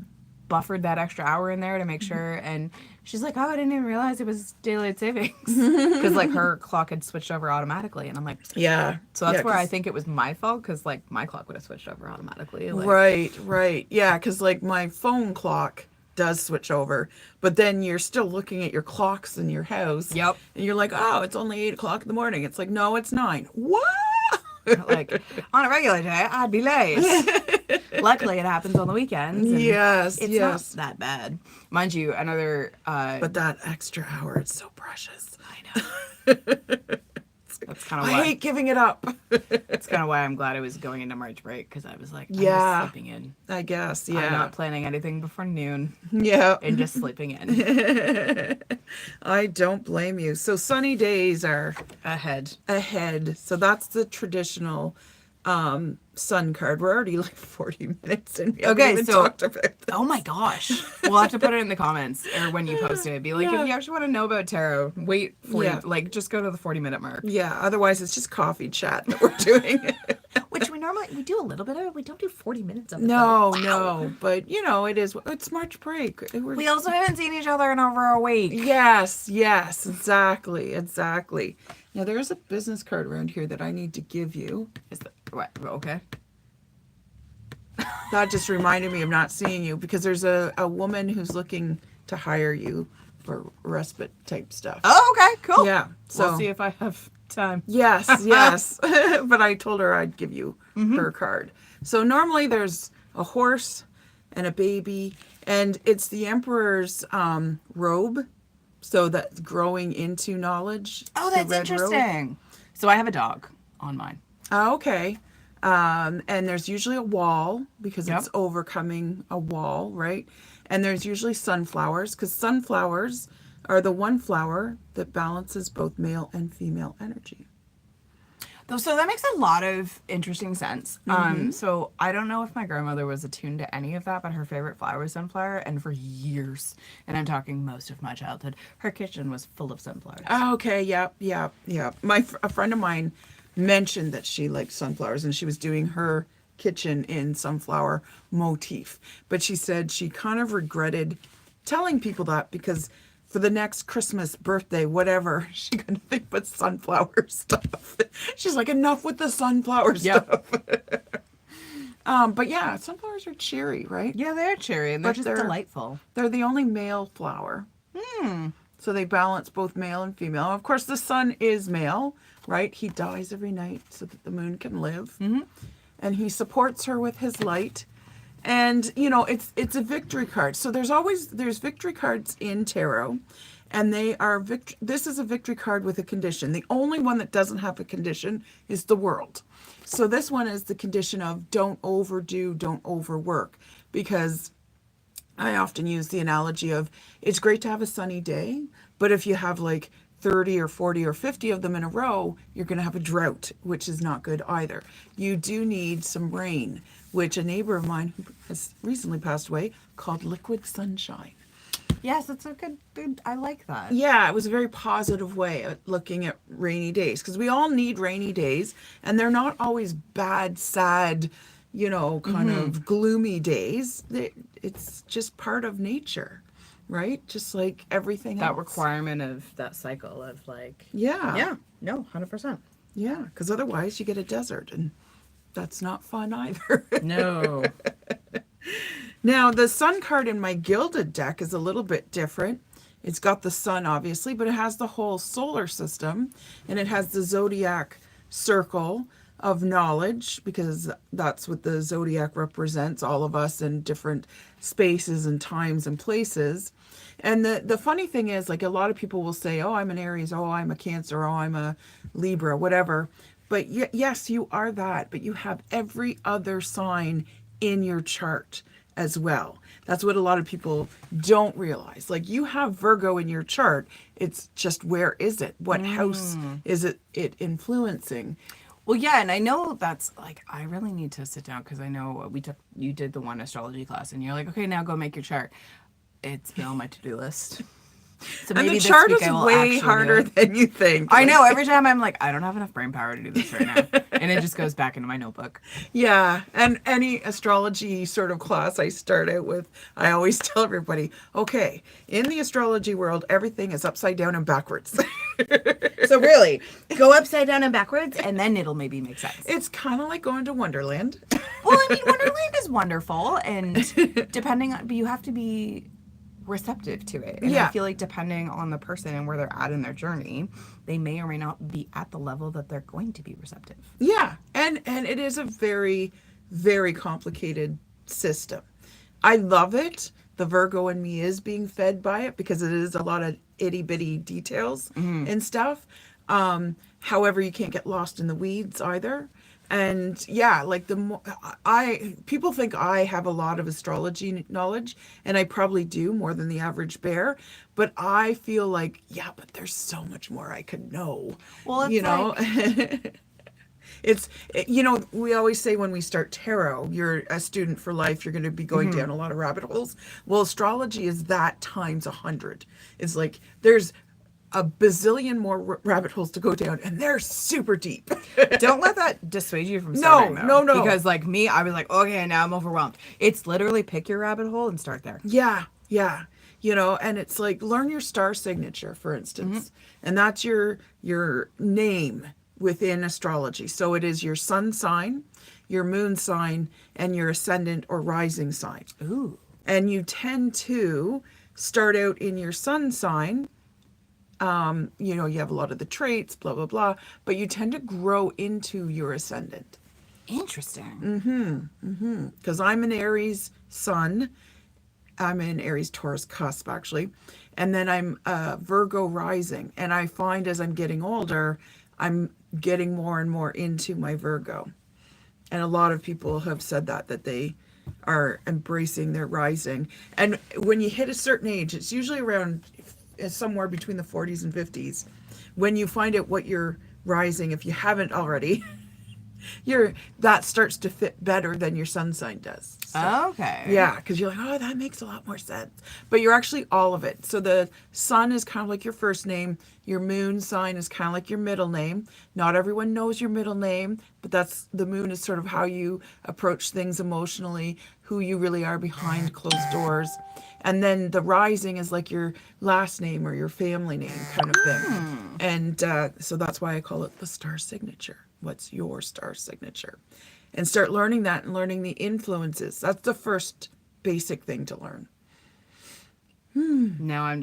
buffered that extra hour in there to make sure, and she's like, oh, I didn't even realize it was daylight savings because like her clock had switched over automatically, and I'm like, Yeah. so that's Yeah, where I 'cause- think it was my fault because like my clock would have switched over automatically. Like, Right. Yeah, because like my phone clock does switch over, but then you're still looking at your clocks in your house. Yep. And you're like, oh, it's only 8 o'clock in the morning. It's like, no, it's 9. What? Like on a regular day, I'd be late. Luckily, it happens on the weekends. And Yes, it's yes. not that bad, mind you. Another, But that extra hour, it's so precious. I know. That's kind of I why. hate giving it up. That's kind of why I'm glad I was going into March break because I was like, I'm Yeah. just sleeping in. I guess, I'm yeah. not planning anything before noon Yeah. and just sleeping in. I don't blame you. So sunny days are Ahead. ahead. So that's the traditional sun card. We're already like 40 minutes and we haven't Okay, even so- talked about this. Oh my gosh. We'll have to put it in the comments or when you post it. Be like, Yeah. if you actually want to know about tarot, wait 40, Yeah. like just go to the 40-minute mark. Yeah, otherwise it's just coffee chat that we're doing. Which we do a little bit of. We don't do 40 minutes of it. No, though. Wow. no, but it's March break. We also haven't seen each other in over a week. Yes, exactly. Now there's a business card around here that I need to give you. Is that, what? Okay. That just reminded me of not seeing you because there's a woman who's looking to hire you for respite type stuff. Oh, okay. Cool. Yeah, We'll so see if I have time. yes. But I told her I'd give you her card. So normally there's a horse and a baby, and it's the emperor's robe. So that's growing into knowledge. Oh, the that's red robe. interesting. So I have a dog on mine. Oh, okay. And there's usually a wall because Yep. it's overcoming a wall, right? And there's usually sunflowers because sunflowers are the one flower that balances both male and female energy. So that makes a lot of interesting sense. So I don't know if my grandmother was attuned to any of that, but her favorite flower was sunflower, and for years, and I'm talking most of my childhood, her kitchen was full of sunflowers. Oh, okay, yeah. A friend of mine mentioned that she liked sunflowers, and she was doing her kitchen in sunflower motif. But she said she kind of regretted telling people that because for the next Christmas, birthday, whatever, she couldn't think but sunflower stuff. She's like, enough with the sunflower stuff. But yeah, sunflowers are cheery, right? Yeah, they're cherry, and they're just delightful. They're the only male flower. So they balance both male and female. Of course, the sun is male, right? He dies every night so that the moon can live. And he supports her with his light. And, you know, it's a victory card. So there's victory cards in tarot. And they are, this is a victory card with a condition. The only one that doesn't have a condition is the world. So this one is the condition of don't overdo, don't overwork. Because I often use the analogy of it's great to have a sunny day, but if you have like 30 or 40 or 50 of them in a row, you're going to have a drought, which is not good either. You do need some rain, which a neighbor of mine who has recently passed away called liquid sunshine. Yes, that's a good, I like that. Yeah, it was a very positive way of looking at rainy days because we all need rainy days and they're not always bad, sad, you know, kind of gloomy days. It's just part of nature, right? Just like everything else. That requirement of that cycle of like... Yeah. Yeah, no, 100%. Yeah, because otherwise you get a desert and that's not fun either. No. Now, the sun card in my gilded deck is a little bit different. It's got the sun, obviously, but it has the whole solar system and it has the zodiac circle of knowledge because that's what the zodiac represents, all of us in different spaces and times and places. And the funny thing is, like, a lot of people will say, oh, I'm an Aries, oh, I'm a Cancer, oh, I'm a Libra, whatever. But yes, you are that, but you have every other sign in your chart as well. That's what a lot of people don't realize. Like, you have Virgo in your chart. It's just, where is it? What house is it influencing? Well, yeah, and I know that's like, I really need to sit down because I know you did the one astrology class and you're like, okay, now go make your chart. It's been on my to-do list. So And maybe the chart this is week I will way actually harder do it. than you think. I know. Every time I'm like, I don't have enough brain power to do this right now. And it just goes back into my notebook. Yeah. And any astrology sort of class I start out with, I always tell everybody, okay, in the astrology world, everything is upside down and backwards. So really, go upside down and backwards, and then it'll maybe make sense. It's kind of like going to Wonderland. Well, I mean, Wonderland is wonderful, and depending on, but you have to be receptive to it. And Yeah. I feel like depending on the person and where they're at in their journey, they may or may not be at the level that they're going to be receptive. Yeah. And it is a very, very complicated system. I love it. The Virgo in me is being fed by it because it is a lot of itty bitty details and stuff. However, you can't get lost in the weeds either. And yeah, like people think I have a lot of astrology knowledge, and I probably do more than the average bear. But I feel like, yeah, but there's so much more I could know. Well, it's you know, it's, you know, we always say when we start tarot, you're a student for life. You're going to be going down a lot of rabbit holes. Well, astrology is that times 100. It's like there's a bazillion more rabbit holes to go down, and they're super deep. Don't let that dissuade you from starting. No. Because like me, I was like, okay, now I'm overwhelmed. It's literally pick your rabbit hole and start there. Yeah. You know, and it's like learn your star signature, for instance, and that's your name within astrology. So it is your sun sign, your moon sign, and your ascendant or rising sign. Ooh. And you tend to start out in your sun sign. You know, you have a lot of the traits, blah, blah, blah, but you tend to grow into your ascendant. Interesting. Because I'm an Aries sun. I'm an Aries Taurus cusp, actually. And then I'm Virgo rising. And I find as I'm getting older, I'm getting more and more into my Virgo. And a lot of people have said that they are embracing their rising. And when you hit a certain age, it's usually around somewhere between the 40s and 50s, when you find out what your rising, if you haven't already, that starts to fit better than your sun sign does. So, Okay. yeah, because you're like, oh, that makes a lot more sense. But you're actually all of it. So the sun is kind of like your first name. Your moon sign is kind of like your middle name. Not everyone knows your middle name, but the moon is sort of how you approach things emotionally, who you really are behind closed doors. And then the rising is like your last name or your family name kind of thing. And so that's why I call it the star signature. What's your star signature? And start learning that and learning the influences. That's the first basic thing to learn. Now I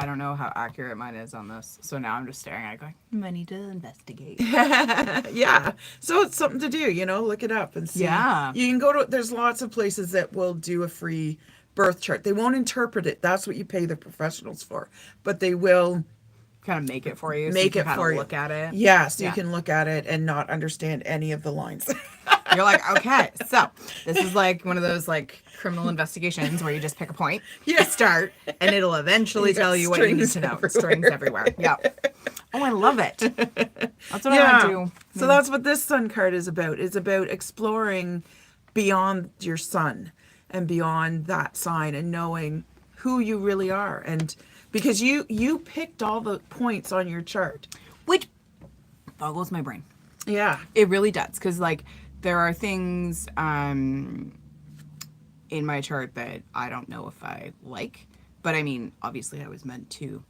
don't know how accurate mine is on this. So now I'm just staring at it going, I need to investigate. Yeah. So it's something to do, look it up and see. Yeah. You can there's lots of places that will do a free birth chart. They won't interpret it. That's what you pay the professionals for. But they will Kind of make it for you. make so you it can for you. Look at it. Yeah, so Yeah. you can look at it and not understand any of the lines. You're like, okay, so this is like one of those like criminal investigations where you just pick a point, Yeah. start, and it'll eventually You got tell you what you need strings to know. everywhere. Strings everywhere. Yeah. Oh, I love it. That's what I Yeah. would do. So that's what this sun card is about. It's about exploring beyond your sun and beyond that sign and knowing who you really are. And because you picked all the points on your chart. Which boggles my brain. Yeah. It really does. Because, like, there are things in my chart that I don't know if I like. But, I mean, obviously I was meant to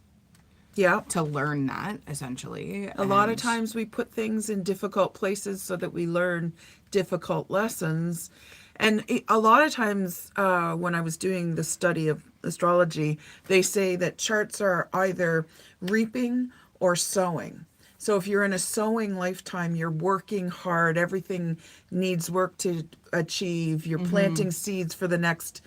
Yeah. learn that, essentially. A lot of times we put things in difficult places so that we learn difficult lessons. And a lot of times when I was doing the study of astrology, they say that charts are either reaping or sowing. So if you're in a sowing lifetime, you're working hard, everything needs work to achieve, you're planting seeds for the next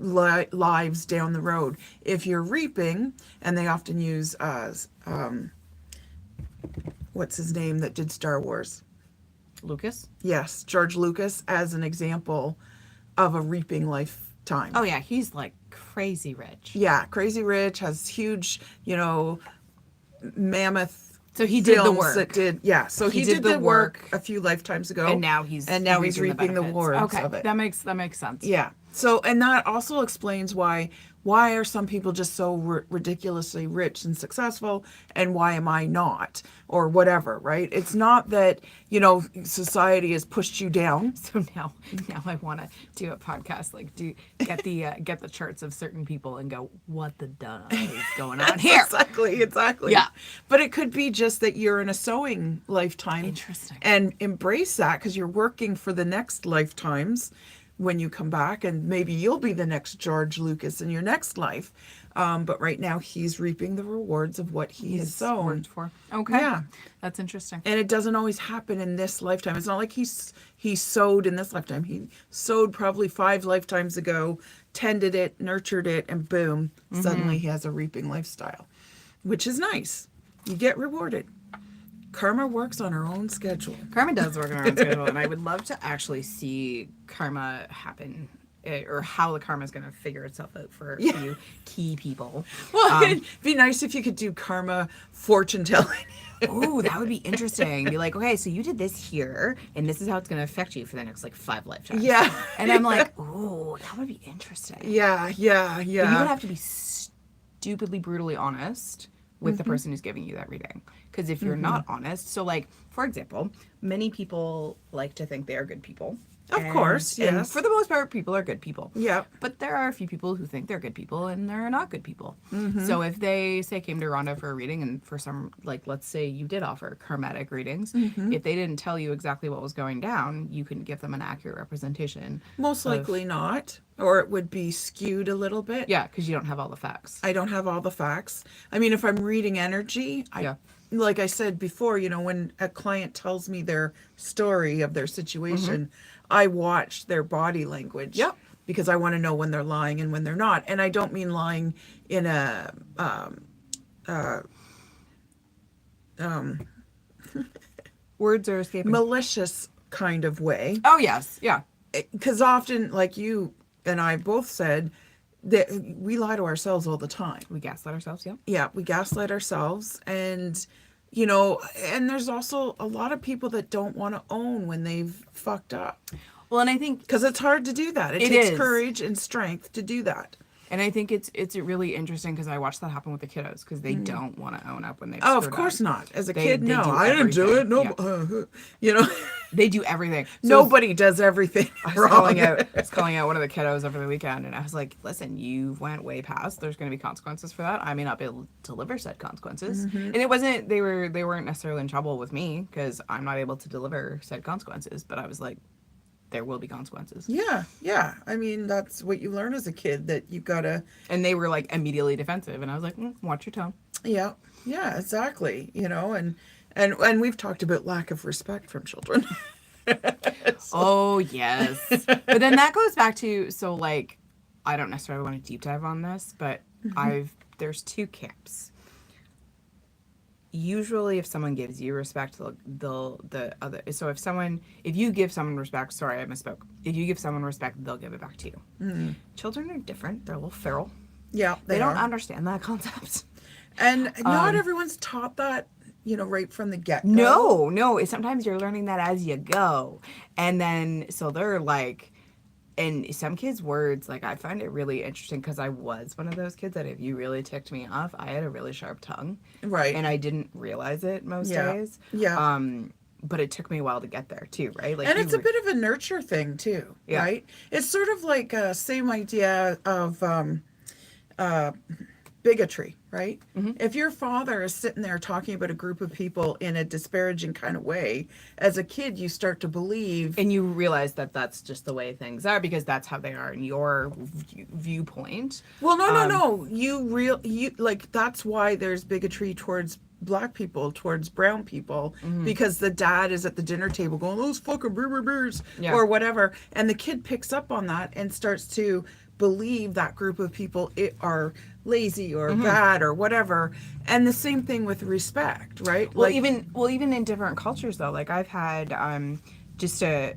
lives down the road. If you're reaping, and they often use what's his name that did Star Wars? Lucas? Yes, George Lucas as an example of a reaping lifetime. Oh, yeah. He's, like, crazy rich. Yeah, crazy rich, has huge, mammoth. So he did the films work. So he did the work a few lifetimes ago. And now he's reaping the benefits. rewards okay. of it. That makes sense. Yeah. So, and that also explains why are some people just so ridiculously rich and successful, and why am I not, or whatever, right? It's not that, society has pushed you down. So now I want to do a podcast, like get the charts of certain people and go, what the duh is going on here? Exactly. Yeah. But it could be just that you're in a sowing lifetime. Interesting. And embrace that because you're working for the next lifetimes when you come back, and maybe you'll be the next George Lucas in your next life. But right now he's reaping the rewards of what he has sown. Worked for. Okay. Yeah. That's interesting. And it doesn't always happen in this lifetime. It's not like he sowed in this lifetime. He sowed probably 5 lifetimes ago, tended it, nurtured it, and boom, suddenly he has a reaping lifestyle, which is nice. You get rewarded. Karma works on her own schedule. Karma does work on our own schedule, and I would love to actually see karma happen, or how the karma is going to figure itself out for a few key people. Well, it'd be nice if you could do karma fortune telling. Ooh, that would be interesting. Be like, okay, so you did this here, and this is how it's going to affect you for the next 5 lifetimes. Yeah. And I'm like, ooh, that would be interesting. Yeah. But you would have to be stupidly brutally honest with the person who's giving you that reading. Because if you're not honest, so for example, many people like to think they are good people. Of course, And yes. for the most part, people are good people. Yeah. But there are a few people who think they're good people and they're not good people. So if they came to Rhonda for a reading, and for some, let's say you did offer karmatic readings, if they didn't tell you exactly what was going down, you couldn't give them an accurate representation. Most likely not. Or it would be skewed a little bit. Yeah, because you don't have all the facts. I don't have all the facts. I mean, if I'm reading energy, like I said before, when a client tells me their story of their situation, I watch their body language. Yep. Because I want to know when they're lying and when they're not. And I don't mean lying in a Words are escaping. malicious kind of way. Oh, yes. Yeah. Because often, like you and I both said, that we lie to ourselves all the time. We gaslight ourselves, yeah. Yeah, we gaslight ourselves, and you know, and there's also a lot of people that don't want to own when they've fucked up. Well, and I think Because it's hard to do that. It takes courage and strength to do that. And I think it's really interesting because I watched that happen with the kiddos because they don't want to own up when they've Oh, screwed of course up. not. As a They- kid, they no, do I didn't do it. everything. No, you know, They do everything. So nobody does everything I was wrong. calling out one of the kiddos over the weekend, and I was like, "Listen, you went way past. There's going to be consequences for that. I may not be able to deliver said consequences." And it wasn't they weren't necessarily in trouble with me because I'm not able to deliver said consequences. But I was like, there will be consequences. Yeah, yeah. I mean, that's what you learn as a kid, that you gotta. And they were like immediately defensive, and I was like, watch your tone. Yeah, yeah, exactly. You know, and we've talked about lack of respect from children. Oh yes. But then that goes back to, so like, I don't necessarily want to deep dive on this, but there's two camps. Usually if someone gives you respect, they'll if you give someone respect, sorry, I misspoke. If you give someone respect, they'll give it back to you. Children are different. They're a little feral. Yeah, They don't are. understand that concept. And not everyone's taught that, you know, right from the get-go. No. Sometimes you're learning that as you go. And then, so they're like, and some kids' words, like, I find it really interesting because I was one of those kids that if you really ticked me off, I had a really sharp tongue. Right. And I didn't realize it most days. Yeah. But it took me a while to get there, too, right? Like, And it's a bit of a nurture thing, too, Yeah. right? It's sort of like same idea of bigotry, right? If your father is sitting there talking about a group of people in a disparaging kind of way, as a kid, you start to believe. And you realize that that's just the way things are because that's how they are in your viewpoint. Well, no. You like, that's why there's bigotry towards black people, towards brown people, because the dad is at the dinner table going, those fucking beers, Yeah. or whatever. And the kid picks up on that and starts to believe that group of people are lazy or bad or whatever. And the same thing with respect, right? Well, even in different cultures though, like I've had just to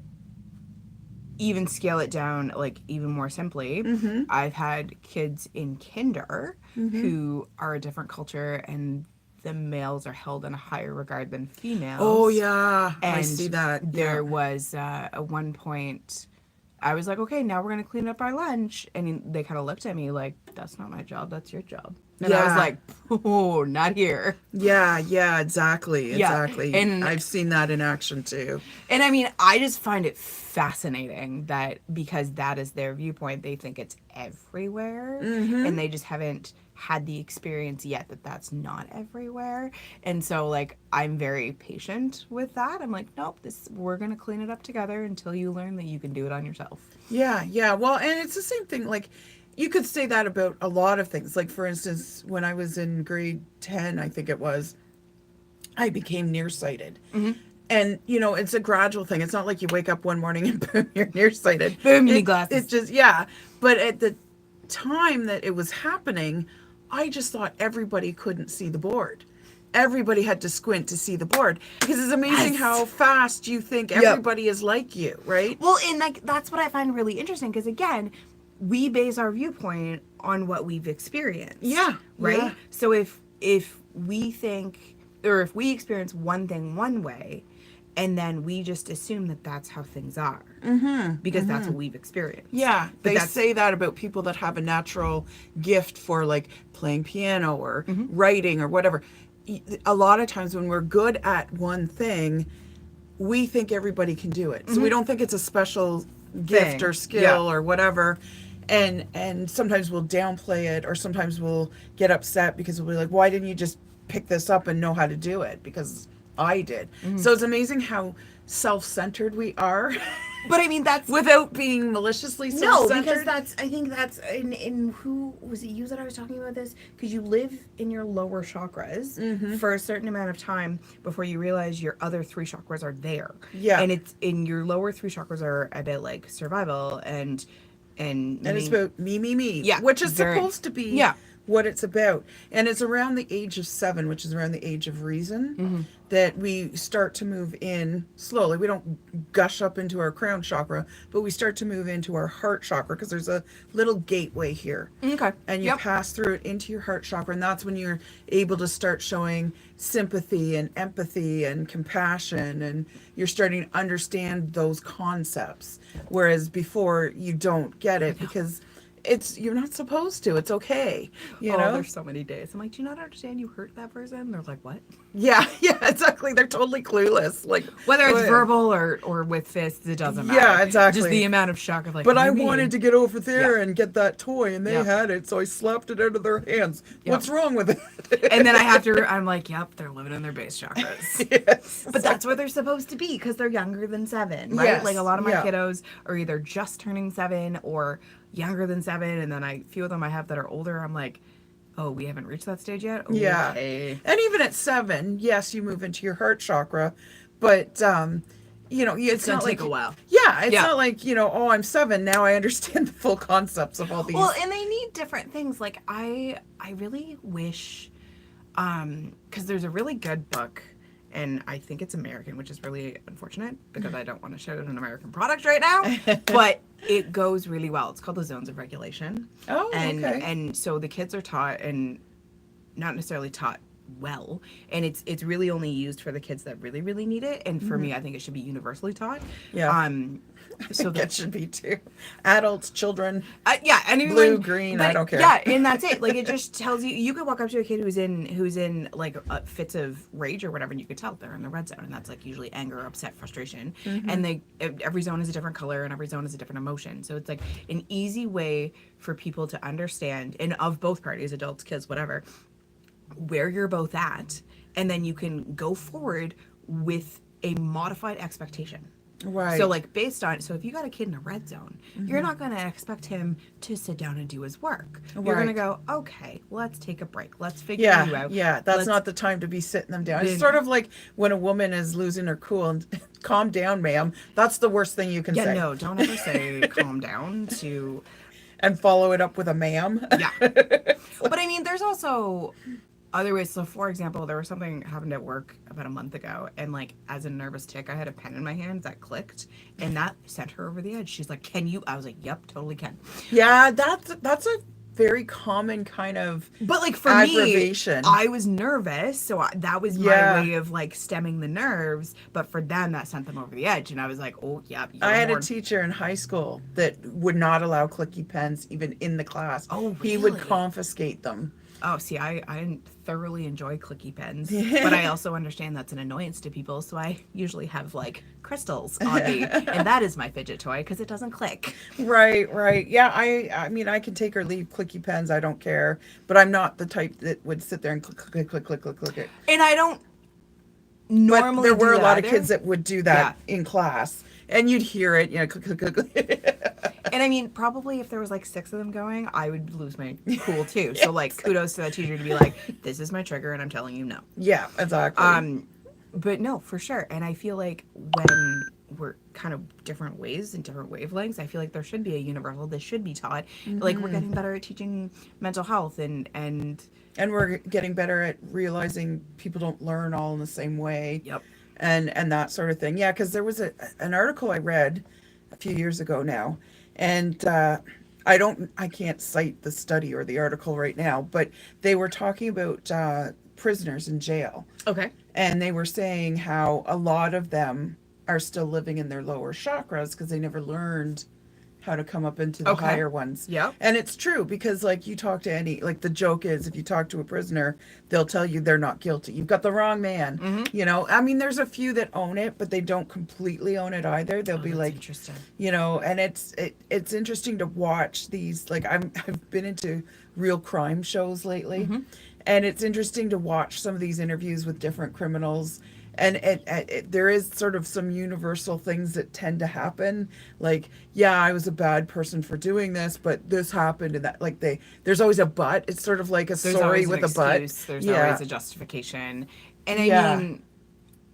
even scale it down, like even more simply, I've had kids in kinder who are a different culture and the males are held in a higher regard than females. Oh yeah, And I see that. There was at one point I was like, okay, now we're going to clean up our lunch. And they kind of looked at me like, that's not my job. That's your job. And I was Yeah. like, oh, not here. Yeah, exactly. Yeah, and- I've seen that in action too. And I mean, I just find it fascinating that because that is their viewpoint, they think it's everywhere. And they just haven't had the experience yet that that's not everywhere. And so like I'm very patient with that. I'm like, nope, we're gonna clean it up together until you learn that you can do it on yourself. Yeah. Well, and it's the same thing. Like, you could say that about a lot of things. Like, for instance, when I was in grade 10, I think it was, I became nearsighted. And, you know, it's a gradual thing. It's not like you wake up one morning and boom, you're nearsighted. Boom, you need glasses. It's just, yeah. But at the time that it was happening, I just thought everybody couldn't see the board. Everybody had to squint to see the board, because it's amazing Yes. how fast you think everybody is like you, right? Well, and like that's what I find really interesting because again, we base our viewpoint on what we've experienced. Yeah, Right? yeah. So if we think or if we experience one thing one way and then we just assume that that's how things are because that's what we've experienced. Yeah, But they that's- say that about people that have a natural gift for like playing piano or writing or whatever. A lot of times when we're good at one thing, we think everybody can do it. So we don't think it's a special gift Thing. or skill Yeah. or whatever. And sometimes we'll downplay it, or sometimes we'll get upset because we'll be like, why didn't you just pick this up and know how to do it? Because I did. So it's amazing how self-centered we are. But I mean that's Without being maliciously no, self-centered. because I think that's in who was it you that I was talking about this? Because you live in your lower chakras for a certain amount of time before you realize your other three chakras are there. Yeah. And it's in your lower three chakras are about like survival and And it's about me. Yeah, Which is very- supposed to be yeah. what it's about. And it's around the age of 7, which is around the age of reason, that we start to move in slowly. We don't gush up into our crown chakra, but we start to move into our heart chakra because there's a little gateway here. Okay. And you Yep. pass through it into your heart chakra, and that's when you're able to start showing sympathy and empathy and compassion, and you're starting to understand those concepts. Whereas before, you don't get it because you're not supposed to. It's okay, you know. There's so many days. I'm like, do you not understand you hurt that person? They're like, what? Yeah, exactly. They're totally clueless. Like Whether it's what? verbal or with fists, it doesn't matter. Yeah, exactly. Just the amount of shock of like. But what do I you mean? wanted to get over there and get that toy, and they Yep. had it, so I slapped it out of their hands. Yep. What's wrong with it? And then I'm like, yep, they're living in their base chakras. Yes. But that's where they're supposed to be because they're younger than 7, right? Yes, Like a lot of my yeah. kiddos are either just turning 7 or younger than 7, and then a few of them I have that are older. I'm like, oh, we haven't reached that stage yet. Yeah. Okay. And even at 7, yes, you move into your heart chakra, but you know, it's gonna not take like a while. Yeah, it's Yeah. not like, you know, oh, I'm 7 now. I understand the full concepts of all these. Well, and they need different things. Like I really wish, because there's a really good book, and I think it's American, which is really unfortunate because I don't want to shout out an American product right now. But it goes really well. It's called The Zones of Regulation. Oh, and okay. and so the kids are taught, and not necessarily taught well, and it's really only used for the kids that really really need it. And for me, I think it should be universally taught. Yeah. So that should be too. Adults, children. yeah, anyone, Blue, green, I but don't care. Yeah, and that's it. Like it just tells you. You could walk up to a kid who's in like fits of rage or whatever, and you could tell they're in the red zone, and that's like usually anger, upset, frustration. And every zone is a different color, and every zone is a different emotion. So it's like an easy way for people to understand, and of both parties, adults, kids, whatever, where you're both at, and then you can go forward with a modified expectation. Right. So like based on, so if you got a kid in a red zone, you're not going to expect him to sit down and do his work. You're going to Right. go, okay, let's take a break. Let's figure you out. Yeah, that's Let's- not the time to be sitting them down. It's Then- sort of like when a woman is losing her cool and calm down, ma'am. That's the worst thing you can Yeah, say. no, don't ever say calm down to, And follow it up with a ma'am. yeah. But I mean, there's also other ways. So for example, there was something happened at work about a month ago, and like as a nervous tick, I had a pen in my hand that clicked, and that sent her over the edge. She's like, can you? I was like, yep, totally can. Yeah, that's a very common kind of But like for aggravation. me, I was nervous, so that was Yeah. my way of like stemming the nerves. But for them, that sent them over the edge, and I was like, "Oh, yeah." I had a teacher in high school that would not allow clicky pens even in the class. Oh, He would really? confiscate them. Oh, see, I thoroughly enjoy clicky pens, but I also understand that's an annoyance to people, so I usually have like crystals on me, and that is my fidget toy because it doesn't click. Right. Yeah, I mean, I can take or leave clicky pens. I don't care. But I'm not the type that would sit there and click it. And I don't But normally. there were do a lot of either. kids that would do that in class. And you'd hear it, you know, click. And I mean, probably if there was like 6 of them going, I would lose my cool too. So like, kudos to that teacher to be like, "This is my trigger, and I'm telling you no." Yeah, exactly. But no, for sure. And I feel like when we're kind of different ways and different wavelengths, I feel like there should be a universal. This should be taught. Like we're getting better at teaching mental health and And we're getting better at realizing people don't learn all in the same way. Yep. And that sort of thing. Yeah, because there was an article I read a few years ago now, and I can't cite the study or the article right now, but they were talking about prisoners in jail, Okay. and they were saying how a lot of them are still living in their lower chakras because they never learned how to come up into the Okay. higher ones. Yep. And it's true because like you talk to any, like the joke is if you talk to a prisoner, they'll tell you they're not guilty. You've got the wrong man. You know, I mean, there's a few that own it, but they don't completely own it either. They'll be That's like, interesting. you know, and it's interesting to watch these, like I've been into real crime shows lately, and it's interesting to watch some of these interviews with different criminals. And there is sort of some universal things that tend to happen. Like, yeah, I was a bad person for doing this, but this happened, and that, like, there's always a but. It's sort of like a There's story always with an a but. excuse. There's Yeah. always a justification. And I Yeah. mean,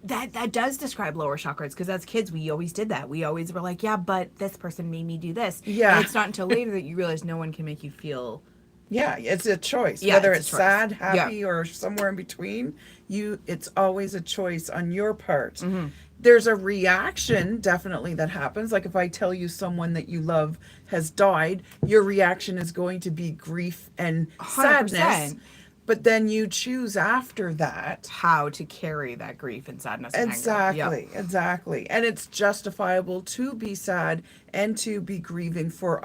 that does describe lower chakras because as kids, we always did that. We always were like, yeah, but this person made me do this. Yeah. And it's not until later that you realize no one can make you feel Yeah, it's a choice. Yeah, Whether it's it's a choice. sad, Yeah. happy, or somewhere in between, it's always a choice on your part. Mm-hmm. There's a reaction definitely that happens. Like if I tell you someone that you love has died, your reaction is going to be grief and sadness. 100%. But then you choose after that. How to carry that grief and sadness and Exactly, anger. Yep. exactly. And it's justifiable to be sad and to be grieving for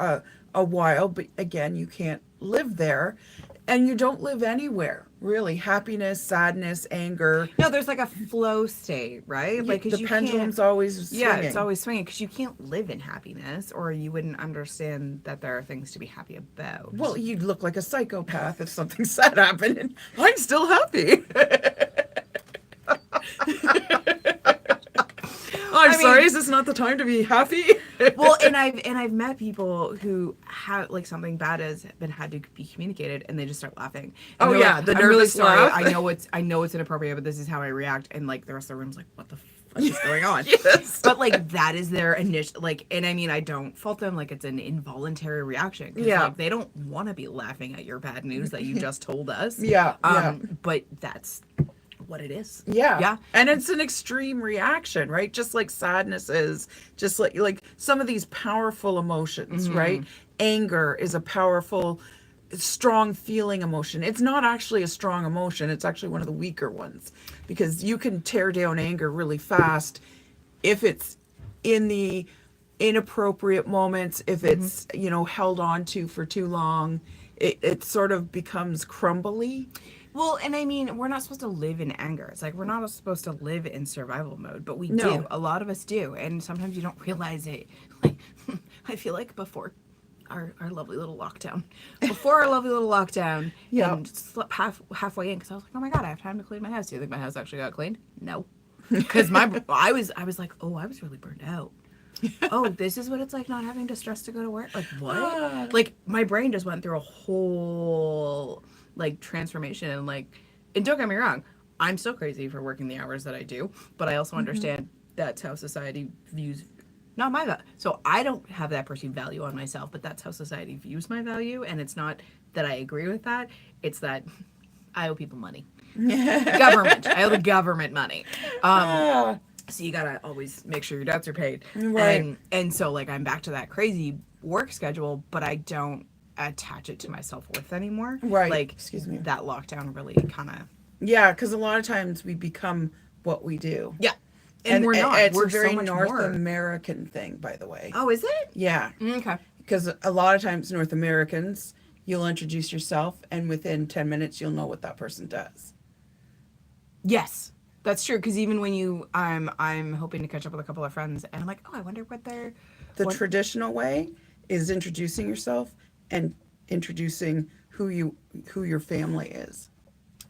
a while, but again, you can't live there and you don't live anywhere, really. Happiness, sadness, anger. No, there's like a flow state, right? Like, 'cause The you pendulum's can't, always swinging. yeah, it's always swinging because you can't live in happiness, or you wouldn't understand that there are things to be happy about. Well, you'd look like a psychopath if something sad happened and I'm still happy. I'm sorry, is this not the time to be happy? Well, and I've met people who have like something bad has been had to be communicated, and they just start laughing. And Oh, they're yeah, like, the I'm really nervous sorry. laugh. I know it's inappropriate, but this is how I react. And like the rest of the room's like, what the fuck is going on? Yes. But like that is their initial like, and I mean I don't fault them. Like it's an involuntary reaction. 'Cause, Yeah. like, they don't want to be laughing at your bad news that you just told us. Yeah, yeah. But that's what it is. Yeah. Yeah. And it's an extreme reaction, right? Just like sadness is, just like some of these powerful emotions, right? Anger is a powerful, strong feeling emotion. It's not actually a strong emotion. It's actually one of the weaker ones because you can tear down anger really fast if it's in the inappropriate moments, if it's, held on to for too long, it sort of becomes crumbly. Well, and I mean, we're not supposed to live in anger. It's like we're not supposed to live in survival mode, but we No. do. A lot of us do, and sometimes you don't realize it. Like, I feel like before our lovely little lockdown, Yeah. and slept halfway in because I was like, oh my god, I have time to clean my house. Do you think my house actually got cleaned? No, because I was like, oh, I was really burned out. Oh, this is what it's like not having to stress to go to work. Like what? Like my brain just went through a whole like transformation and don't get me wrong, I'm still crazy for working the hours that I do, but I also understand that's how society views not my value. So I don't have that perceived value on myself, but that's how society views my value, and it's not that I agree with that. It's that I owe people money. Government. I owe the government money. So you gotta always make sure your debts are paid. Right. And so like I'm back to that crazy work schedule, but I don't attach it to my self-worth anymore. Right. Like Excuse me. that lockdown really kind of Yeah, because a lot of times we become what we do. yeah. And we're not. It's We're a very so much North more. American thing, by the way. Oh, is it? Yeah, Okay. because a lot of times North Americans, you'll introduce yourself, and within 10 minutes, you'll know what that person does. Yes. That's true, because even when I'm hoping to catch up with a couple of friends, and I'm like, oh, I wonder what they're... The what- traditional way is introducing yourself and introducing who your family is,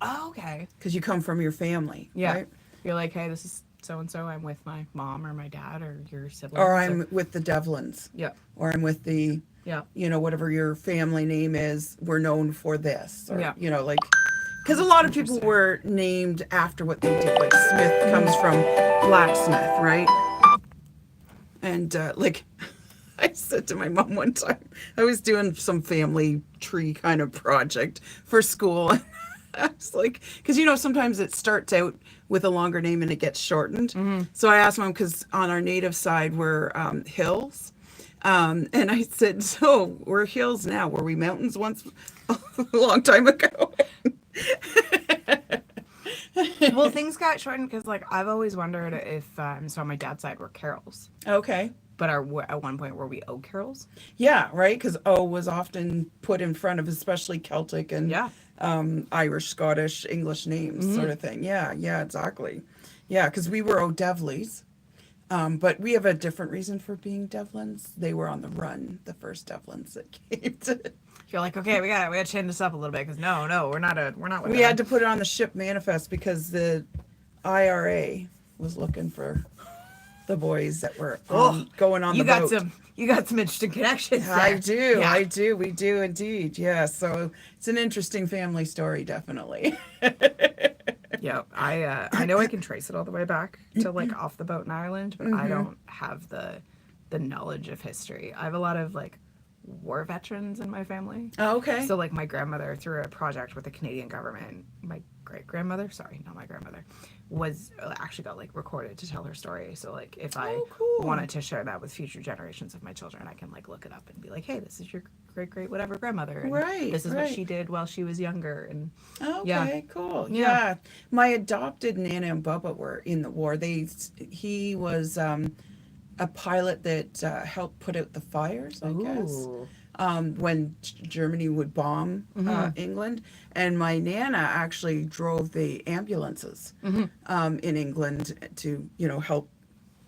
Oh, okay. because you come from your family. Yeah. Right? You're like, hey, this is so-and-so. I'm with my mom or my dad or your siblings. Or I'm with the Devlins. Yeah. Or I'm with the, Yeah. whatever your family name is, we're known for this. Or, Yeah. like, because a lot of people were named after what they did. Like Smith comes from blacksmith, right? And like, I said to my mom one time, I was doing some family tree kind of project for school. I was like, because sometimes it starts out with a longer name and it gets shortened. Mm-hmm. So I asked mom, because on our native side we're hills. And I said, so we're hills now. Were we mountains once a long time ago? Well, things got shortened because, like, I've always wondered if, so on my dad's side, we're Carols. Okay. But at one point, were we O Carols? Yeah, right? Because O was often put in front of especially Celtic and Yeah. Irish, Scottish, English names sort of thing. Yeah, exactly. Yeah, because we were O'Devleys. But we have a different reason for being Devlins. They were on the run, the first Devlins that came to... You're like, okay, we gotta change this up a little bit because no, we're not. We had to put it on the ship manifest because the IRA was looking for the boys that were going on the boat. You got some interesting connections there. I do. Yeah. I do. We do indeed. Yeah. So it's an interesting family story, definitely. Yeah, I know I can trace it all the way back to like off the boat in Ireland, but I don't have the knowledge of history. I have a lot of like war veterans in my family. Oh, okay. So, like, my grandmother, through a project with the Canadian government, my great grandmother, sorry, not my grandmother, was actually got like recorded to tell her story. So, like, if I cool. wanted to share that with future generations of my children, I can like look it up and be like, hey, this is your great whatever grandmother. And Right. this is what she did while she was younger. And Okay, cool. Yeah. Yeah. My adopted Nana and Bubba were in the war. He was a pilot that helped put out the fires, I guess. Ooh. When Germany would bomb England. And my Nana actually drove the ambulances in England to, help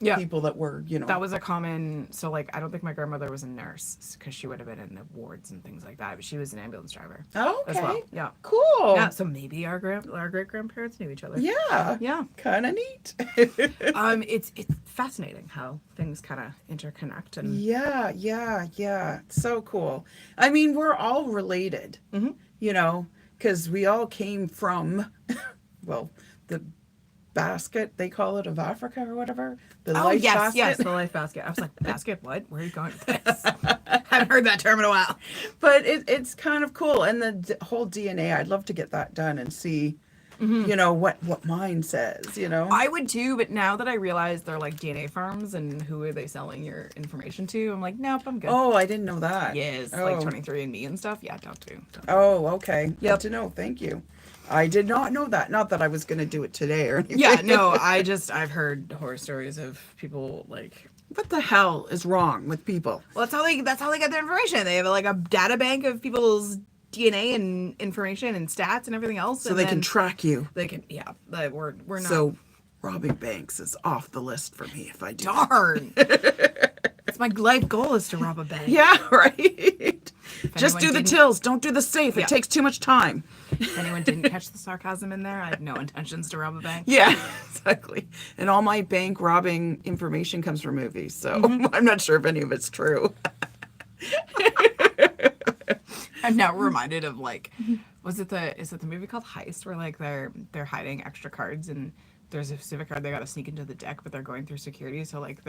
Yeah. people that were, That was a common. So, like, I don't think my grandmother was a nurse because she would have been in the wards and things like that. But she was an ambulance driver. Oh, okay. As well. Yeah. Cool. Yeah. So maybe our great grandparents knew each other. Yeah. Yeah. Kind of neat. It's fascinating how things kind of interconnect and Yeah. So cool. I mean, we're all related, because we all came from, well, the basket, they call it, of Africa or whatever. The life basket. the life basket. I was like, the basket? What? Where are you going with this? Haven't heard that term in a while. But it's kind of cool. And the whole DNA, I'd love to get that done and see, what mine says, I would too, but now that I realize they're like DNA farms and who are they selling your information to, I'm like, nope, I'm good. Oh, I didn't know that. Yes, Oh. like 23andMe and stuff. Yeah, don't do. Oh, okay. Yep. Good to know. Thank you. I did not know that. Not that I was going to do it today or anything. Yeah, no, I've heard horror stories of people like, What the hell is wrong with people? well, that's how they get their information. They have like a data bank of people's DNA and information and stats and everything else. So and they then can track you. They can, yeah. We're not. So robbing banks is off the list for me if I do. Darn. It's my life goal is to rob a bank. Yeah, right. Just anyone do the didn't- tills. Don't do the safe. Yeah. It takes too much time. If anyone didn't catch the sarcasm in there, I have no intentions to rob a bank. Yeah, exactly. And all my bank robbing information comes from movies, so I'm not sure if any of it's true. I'm now reminded of like, is it the movie called Heist where like they're hiding extra cards and there's a specific card they got to sneak into the deck, but they're going through security, so like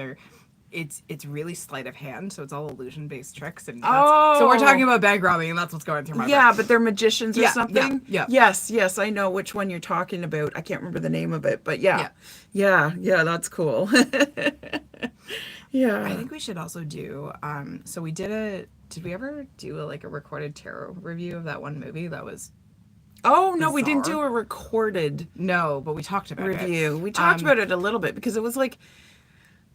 it's really sleight of hand, so it's all illusion based tricks and so we're talking about bank robbing and that's what's going through my Yeah, brain. but they're magicians or Yeah, something. yeah. Yes, I know which one you're talking about. I can't remember the name of it, but yeah, that's cool. Yeah. I think we should also do so did we ever do a recorded tarot review of that one movie that was Oh no, we didn't bizarre? do a recorded no, but we talked about it. review. We talked about it a little bit because it was like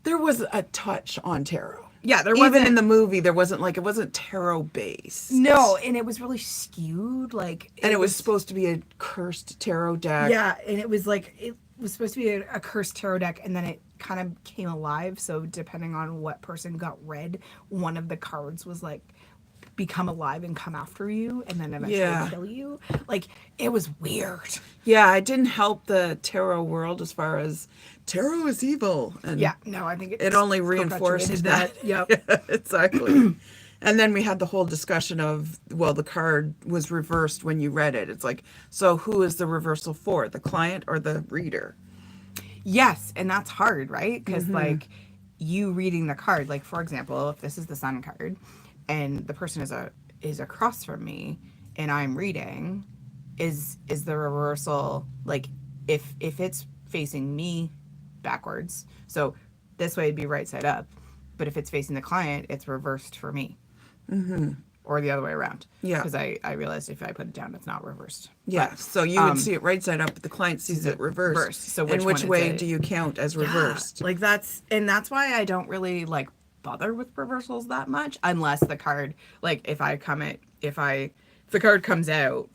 there was a touch on tarot. Yeah, there Even wasn't in the movie, there wasn't it wasn't tarot based. no, and it was really skewed And it was supposed to be a cursed tarot deck. yeah, and it was supposed to be a cursed tarot deck, and then it kind of came alive. So depending on what person got read, one of the cards was like become alive and come after you, and then eventually kill you. Like it was weird. Yeah, it didn't help the tarot world as far as tarot is evil. And Yeah, no, I think it only reinforced perpetuated that. Yep. Exactly. And then we had the whole discussion of, well, the card was reversed when you read it. It's like, so who is the reversal for? The client or the reader? Yes, and that's hard, right? Because like you reading the card, like for example, if this is the Sun card, and the person is across from me, and I'm reading, is the reversal like if it's facing me backwards, so this way it'd be right side up, but if it's facing the client, it's reversed for me, or the other way around. Yeah. Because I realized if I put it down, it's not reversed. Yeah. But, So you would see it right side up, but the client sees it reversed. reversed. So and which one way is it? do you count as reversed? Like that's why I don't really like bother with reversals that much unless the card, like if the card comes out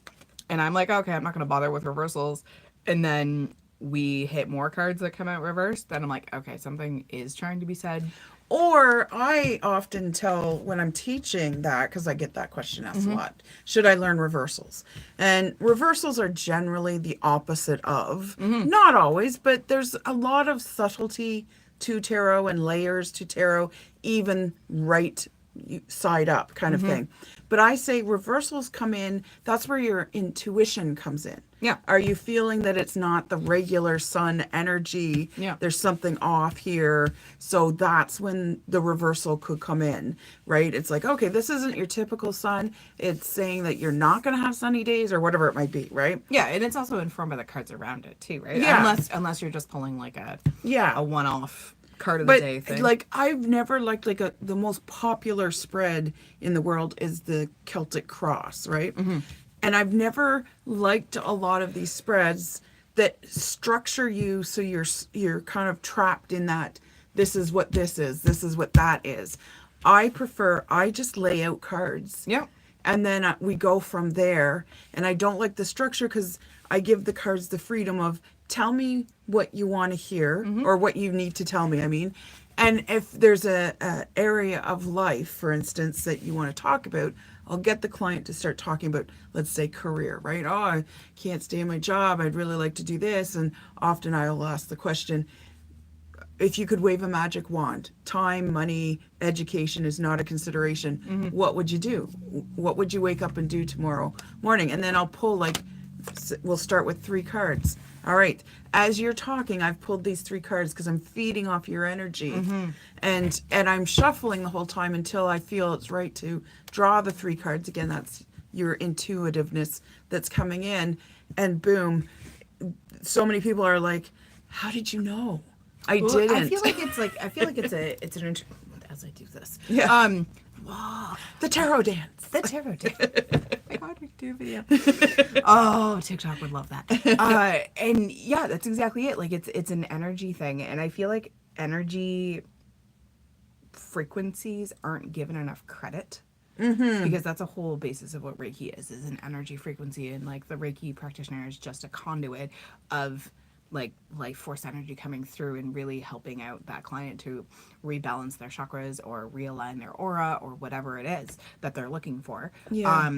and I'm like, okay, I'm not going to bother with reversals, and then we hit more cards that come out reversed, then I'm like, okay, something is trying to be said. Or I often tell when I'm teaching that, because I get that question asked a lot, should I learn reversals? And reversals are generally the opposite of, not always, but there's a lot of subtlety to tarot and layers to tarot, even right side up kind of thing. But I say reversals come in, that's where your intuition comes in. Yeah. Are you feeling that it's not the regular sun energy? Yeah. There's something off here. So that's when the reversal could come in, right? It's like, okay, this isn't your typical sun. It's saying that you're not going to have sunny days or whatever it might be, right? Yeah, and it's also informed by the cards around it too, right? Yeah. Unless you're just pulling like a Yeah. one-off card of the day thing. Like I've never liked like the most popular spread in the world is the Celtic Cross, right? And I've never liked a lot of these spreads that structure you so you're kind of trapped in that this is what this is what that is. I just lay out cards. Yeah. And then we go from there. And I don't like the structure because I give the cards the freedom of tell me what you want to hear or what you need to tell me. I mean, and if there's a area of life, for instance, that you want to talk about, I'll get the client to start talking about, let's say, career, right? Oh, I can't stay in my job. I'd really like to do this. And often I'll ask the question, if you could wave a magic wand, time, money, education is not a consideration. What would you do? What would you wake up and do tomorrow morning? And then I'll pull we'll start with 3 cards. All right. As you're talking, I've pulled these 3 cards because I'm feeding off your energy. And I'm shuffling the whole time until I feel it's right to draw the 3 cards. Again, that's your intuitiveness that's coming in. And boom. So many people are like, how did you know? I didn't. I feel like it's an as I do this. Yeah. Wow. The tarot dance. The tarot dance. Oh my God, we could do a video. Oh, TikTok would love that. And yeah, that's exactly it. Like it's an energy thing, and I feel like energy frequencies aren't given enough credit. Because that's a whole basis of what Reiki is an energy frequency, and like the Reiki practitioner is just a conduit of like life force energy coming through and really helping out that client to rebalance their chakras or realign their aura or whatever it is that they're looking for. Yeah.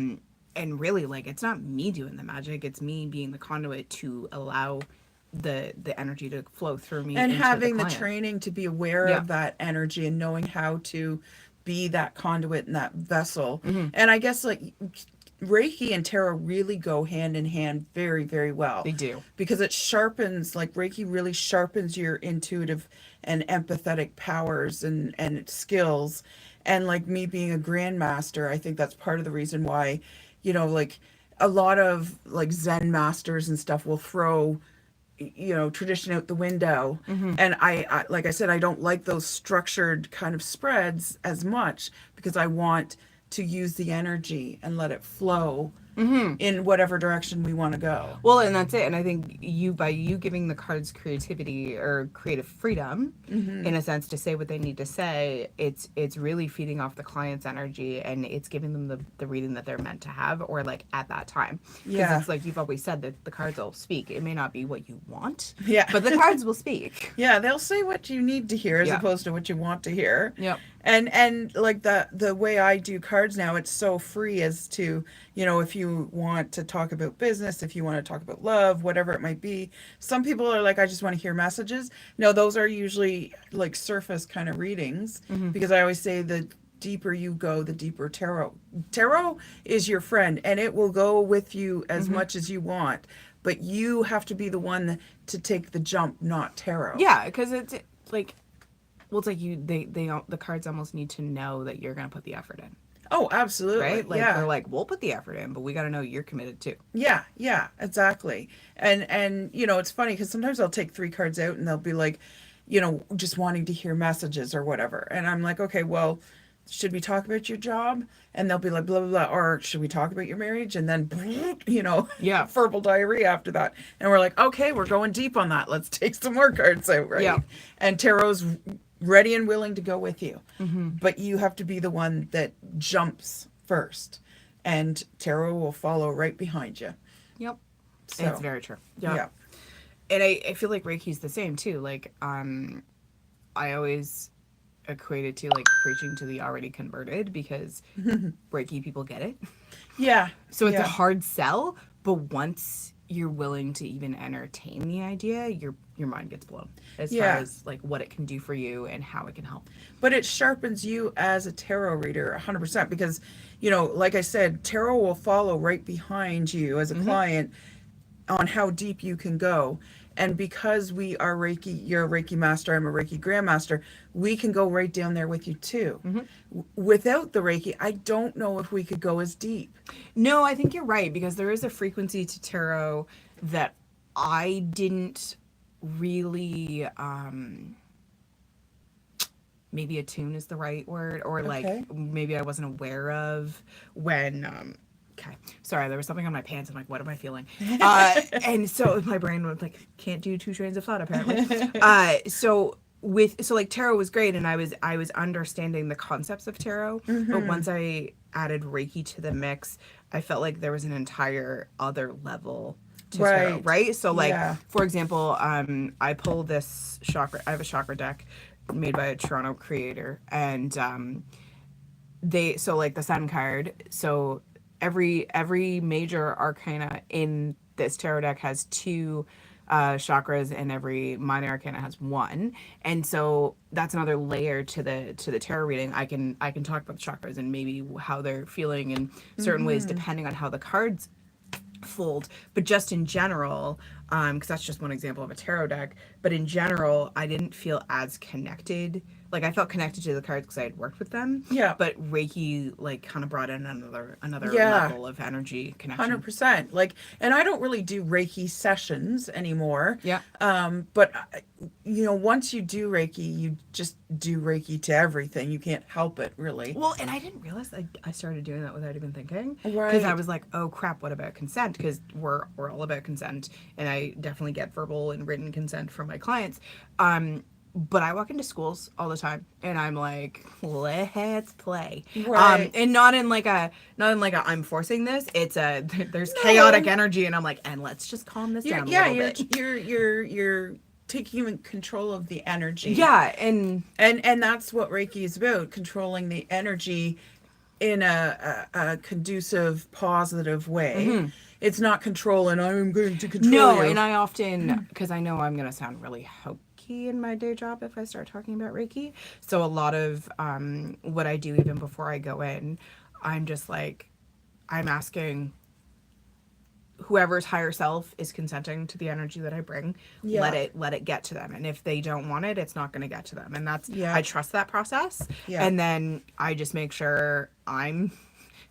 And really, like, it's not me doing the magic, it's me being the conduit to allow the energy to flow through me And into having the client. training to be aware of that energy and knowing how to be that conduit and that vessel. And I guess like Reiki and tarot really go hand in hand very, very well. They do. Because it sharpens, like Reiki really sharpens your intuitive and empathetic powers and skills. And like me being a grandmaster, I think that's part of the reason why, like a lot of like Zen masters and stuff will throw, tradition out the window. And I, like I said, I don't like those structured kind of spreads as much because I want to use the energy and let it flow in whatever direction we want to go. Well, and that's it. And I think by you giving the cards creativity or creative freedom, in a sense, to say what they need to say, it's really feeding off the client's energy, and it's giving them the reading that they're meant to have, or like at that time. Because it's like you've always said that the cards will speak. It may not be what you want, but the cards will speak. Yeah, they'll say what you need to hear as opposed to what you want to hear. Yep. And like the way I do cards now, it's so free as to, if you want to talk about business, if you want to talk about love, whatever it might be. Some people are like, I just want to hear messages. No, those are usually like surface kind of readings because I always say the deeper you go, the deeper tarot. Tarot is your friend and it will go with you as much as you want, but you have to be the one to take the jump, not tarot. Yeah, because it's like, well, it's like the cards almost need to know that you're going to put the effort in. Oh, absolutely. Right? Like, yeah. they're like, we'll put the effort in, but we got to know you're committed too. Yeah, exactly. And it's funny because sometimes I'll take 3 cards out and they'll be like, just wanting to hear messages or whatever. And I'm like, okay, well, should we talk about your job? And they'll be like, blah, blah, blah. Or should we talk about your marriage? And then, verbal diarrhea after that. And we're like, okay, we're going deep on that. Let's take some more cards out, right? Yeah. And tarot's ready and willing to go with you. But you have to be the one that jumps first. And tarot will follow right behind you. Yep. So, it's very true. Yep. Yeah. And I feel like Reiki's the same too. Like, I always equate it to like preaching to the already converted because Reiki people get it. Yeah. So it's a hard sell, but once you're willing to even entertain the idea, your mind gets blown as far Yeah. as like what it can do for you and how it can help. But it sharpens you as a tarot reader 100% because, you know, like I said, tarot will follow right behind you as a client on how deep you can go. And because we are Reiki, you're a Reiki master, I'm a Reiki grandmaster, we can go right down there with you too. Without the Reiki, I don't know if we could go as deep. No, I think you're right because there is a frequency to tarot that I didn't really maybe attune is the right word, or Okay. like maybe I wasn't aware of when okay, sorry, there was something on my pants. I'm like, what am I feeling? And so my brain was like, can't do two trains of thought apparently. So like tarot was great, and I was understanding the concepts of tarot, but once I added Reiki to the mix, I felt like there was an entire other level to tarot, right? So like, Yeah. for example, I pull this chakra. I have a chakra deck made by a Toronto creator, and so like the Sun card. So every major arcana in this tarot deck has two chakras, and every minor arcana has one. And so that's another layer to the tarot reading. I can talk about the chakras and maybe how they're feeling in certain ways depending on how the cards fold, but just in general, because that's just one example of a tarot deck, but in general I didn't feel as connected. Like I felt connected to the cards because I had worked with them, Yeah. but Reiki like kind of brought in another Yeah. level of energy connection. 100%. Like, and I don't really do Reiki sessions anymore. Yeah. But you know, once you do Reiki, you just do Reiki to everything. You can't help it, really. Well, and I didn't realize I started doing that without even thinking. Right. Because I was like, oh crap, what about consent? Because we're all about consent, and I definitely get verbal and written consent from my clients. But I walk into schools all the time, and I'm like, let's play. Right. And not in like a I'm forcing this. It's there's chaotic energy, and I'm like, and let's just calm this down a little bit. You're taking control of the energy. Yeah, and that's what Reiki is about, controlling the energy in a conducive, positive way. It's not control, and I'm going to control No, you. and I often, because I know I'm going to sound really hokey in my day job if I start talking about Reiki. So a lot of what I do even before I go in, I'm just like, I'm asking whoever's higher self is consenting to the energy that I bring. Yeah. Let it get to them. And if they don't want it, it's not going to get to them. And that's, Yeah. I trust that process. Yeah. And then I just make sure I'm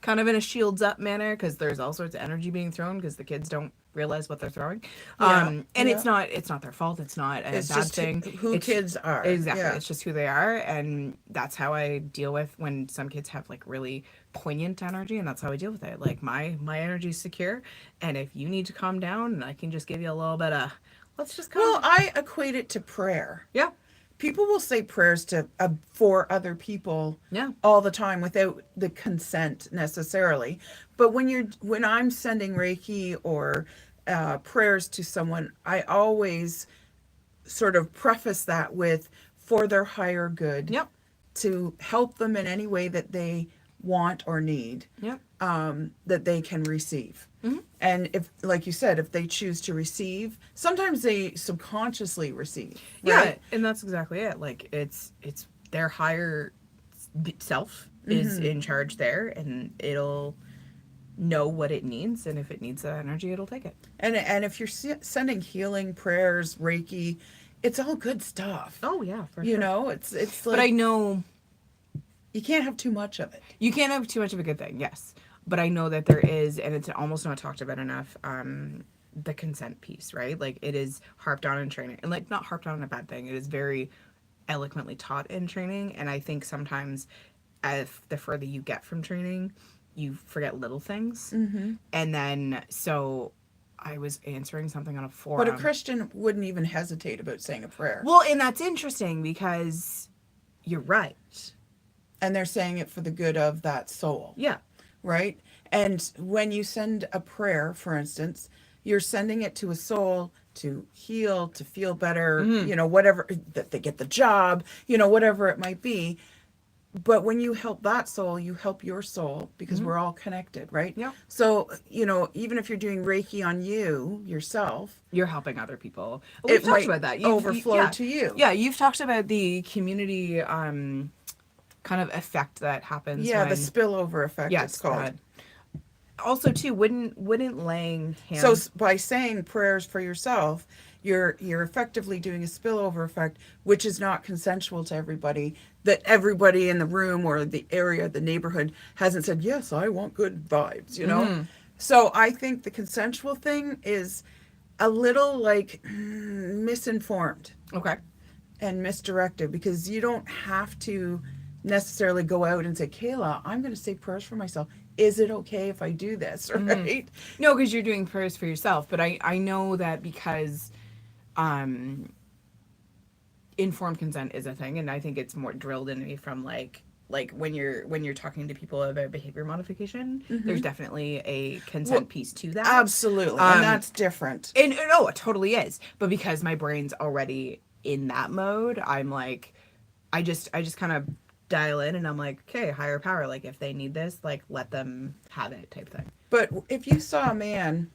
kind of in a shields up manner, because there's all sorts of energy being thrown because the kids don't realize what they're throwing. Yeah. And Yeah. it's not their fault. It's not a It's bad just thing. who It's- kids are. Exactly. Yeah. It's just who they are. And that's how I deal with when some kids have like really poignant energy, and that's how I deal with it. Like my energy is secure, and if you need to calm down, and I can just give you a little bit of, let's just calm. Well, I equate it to prayer. Yeah. People will say prayers to for other people Yeah. all the time without the consent necessarily. But when I'm sending Reiki or prayers to someone, I always sort of preface that with for their higher good. Yep. To help them in any way that they want or need. Yep. That they can receive. And if, like you said, if they choose to receive, sometimes they subconsciously receive. Yeah, Right? and that's exactly it. Like it's their higher self is in charge there, and it'll know what it needs, and if it needs that energy, it'll take it. And if you're sending healing prayers, Reiki, it's all good stuff. Oh yeah, for You sure. know, it's like, But I know you can't have too much of it. you can't have too much of a good thing. Yes, but I know that there is, and it's almost not talked about enough. The consent piece, right? Like it is harped on in training, and like not harped on in a bad thing. It is very eloquently taught in training, and I think sometimes, as the further you get from training, you forget little things, and then so I was answering something on a forum. But a Christian wouldn't even hesitate about saying a prayer. Well, and that's interesting because you're right. And they're saying it for the good of that soul. Yeah. Right? And when you send a prayer, for instance, you're sending it to a soul to heal, to feel better, you know, whatever, that they get the job, you know, whatever it might be. But when you help that soul, you help your soul because we're all connected, right? Yeah. So, even if you're doing Reiki on you, yourself, You're helping other people. it We've talked might about that. overflow Yeah. to you. Yeah, you've talked about the community kind of effect that happens Yeah, when the spillover effect, yes, it's called. that. Also, too, wouldn't laying hands. So by saying prayers for yourself, you're effectively doing a spillover effect, which is not consensual to everybody. That everybody in the room or the area, the neighborhood, hasn't said, yes, I want good vibes. So I think the consensual thing is a little like misinformed Okay. and misdirected, because you don't have to necessarily go out and say, Kayla, I'm going to say prayers for myself. Is it okay if I do this? Right? No, because you're doing prayers for yourself. But I know that because informed consent is a thing, and I think it's more drilled into me from like when you're talking to people about behavior modification, there's definitely a consent piece to that. Absolutely. And that's different. And no, it totally is. But because my brain's already in that mode, I'm like, I just kind of dial in and I'm like, okay, higher power, like if they need this, like let them have it type thing. But if you saw a man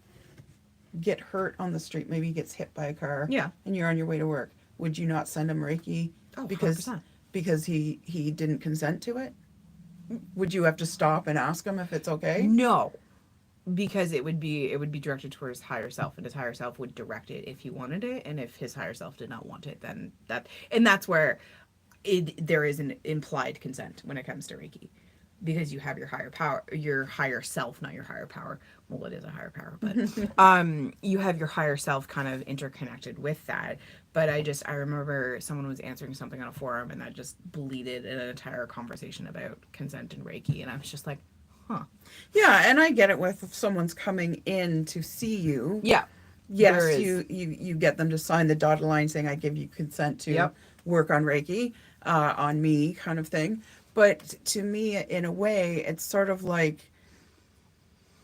get hurt on the street, maybe he gets hit by a car, Yeah. and you're on your way to work, would you not send him Reiki? Oh, because 100%. because he didn't consent to it? Would you have to stop and ask him if it's okay? No. Because it would be directed towards his higher self, and his higher self would direct it if he wanted it, and if his higher self did not want it, then that's where there is an implied consent when it comes to Reiki, because you have your higher power, your higher self, not your higher power. Well, it is a higher power, but you have your higher self kind of interconnected with that. But I remember someone was answering something on a forum, and that just bleeded in an entire conversation about consent and Reiki, and I was just like, huh. Yeah, and I get it with if someone's coming in to see you. Yeah. Yes, you get them to sign the dotted line saying, I give you consent to work on Reiki, on me, kind of thing. But to me, in a way, it's sort of like,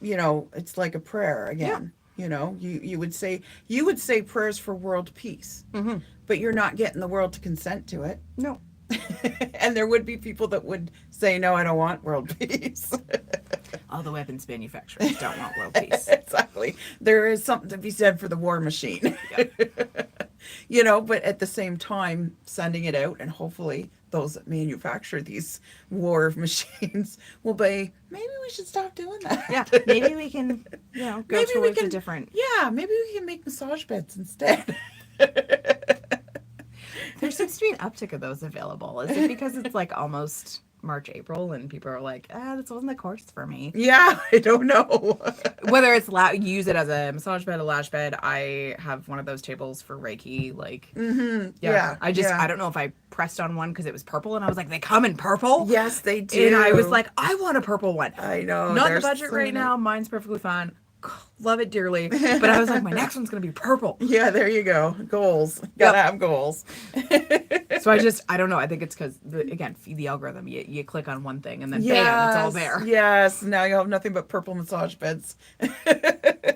it's like a prayer again. You would say prayers for world peace, but you're not getting the world to consent to it. No. And there would be people that would say, no, I don't want world peace. All the weapons manufacturers don't want world peace. Exactly. There is something to be said for the war machine. But at the same time, sending it out, and hopefully those that manufacture these war machines will be, maybe we should stop doing that. Yeah, maybe we can, go maybe towards a different. Yeah, maybe we can make massage beds instead. There seems to be an uptick of those available. Is it because it's like almost March, April, and people are like, this wasn't the course for me? Yeah, I don't know. Whether it's use it as a massage bed, a lash bed. I have one of those tables for Reiki. Like, Yeah. I don't know if I pressed on one because it was purple, and I was like, they come in purple? Yes, they do. And I was like, I want a purple one. I know. Not the budget right now. Mine's perfectly fine. Love it dearly. But I was like, my next one's going to be purple. Yeah, there you go. Goals. Gotta have goals. So I don't know. I think it's because, again, the algorithm, you click on one thing and then bam, it's all there. Yes. Now you'll have nothing but purple massage beds.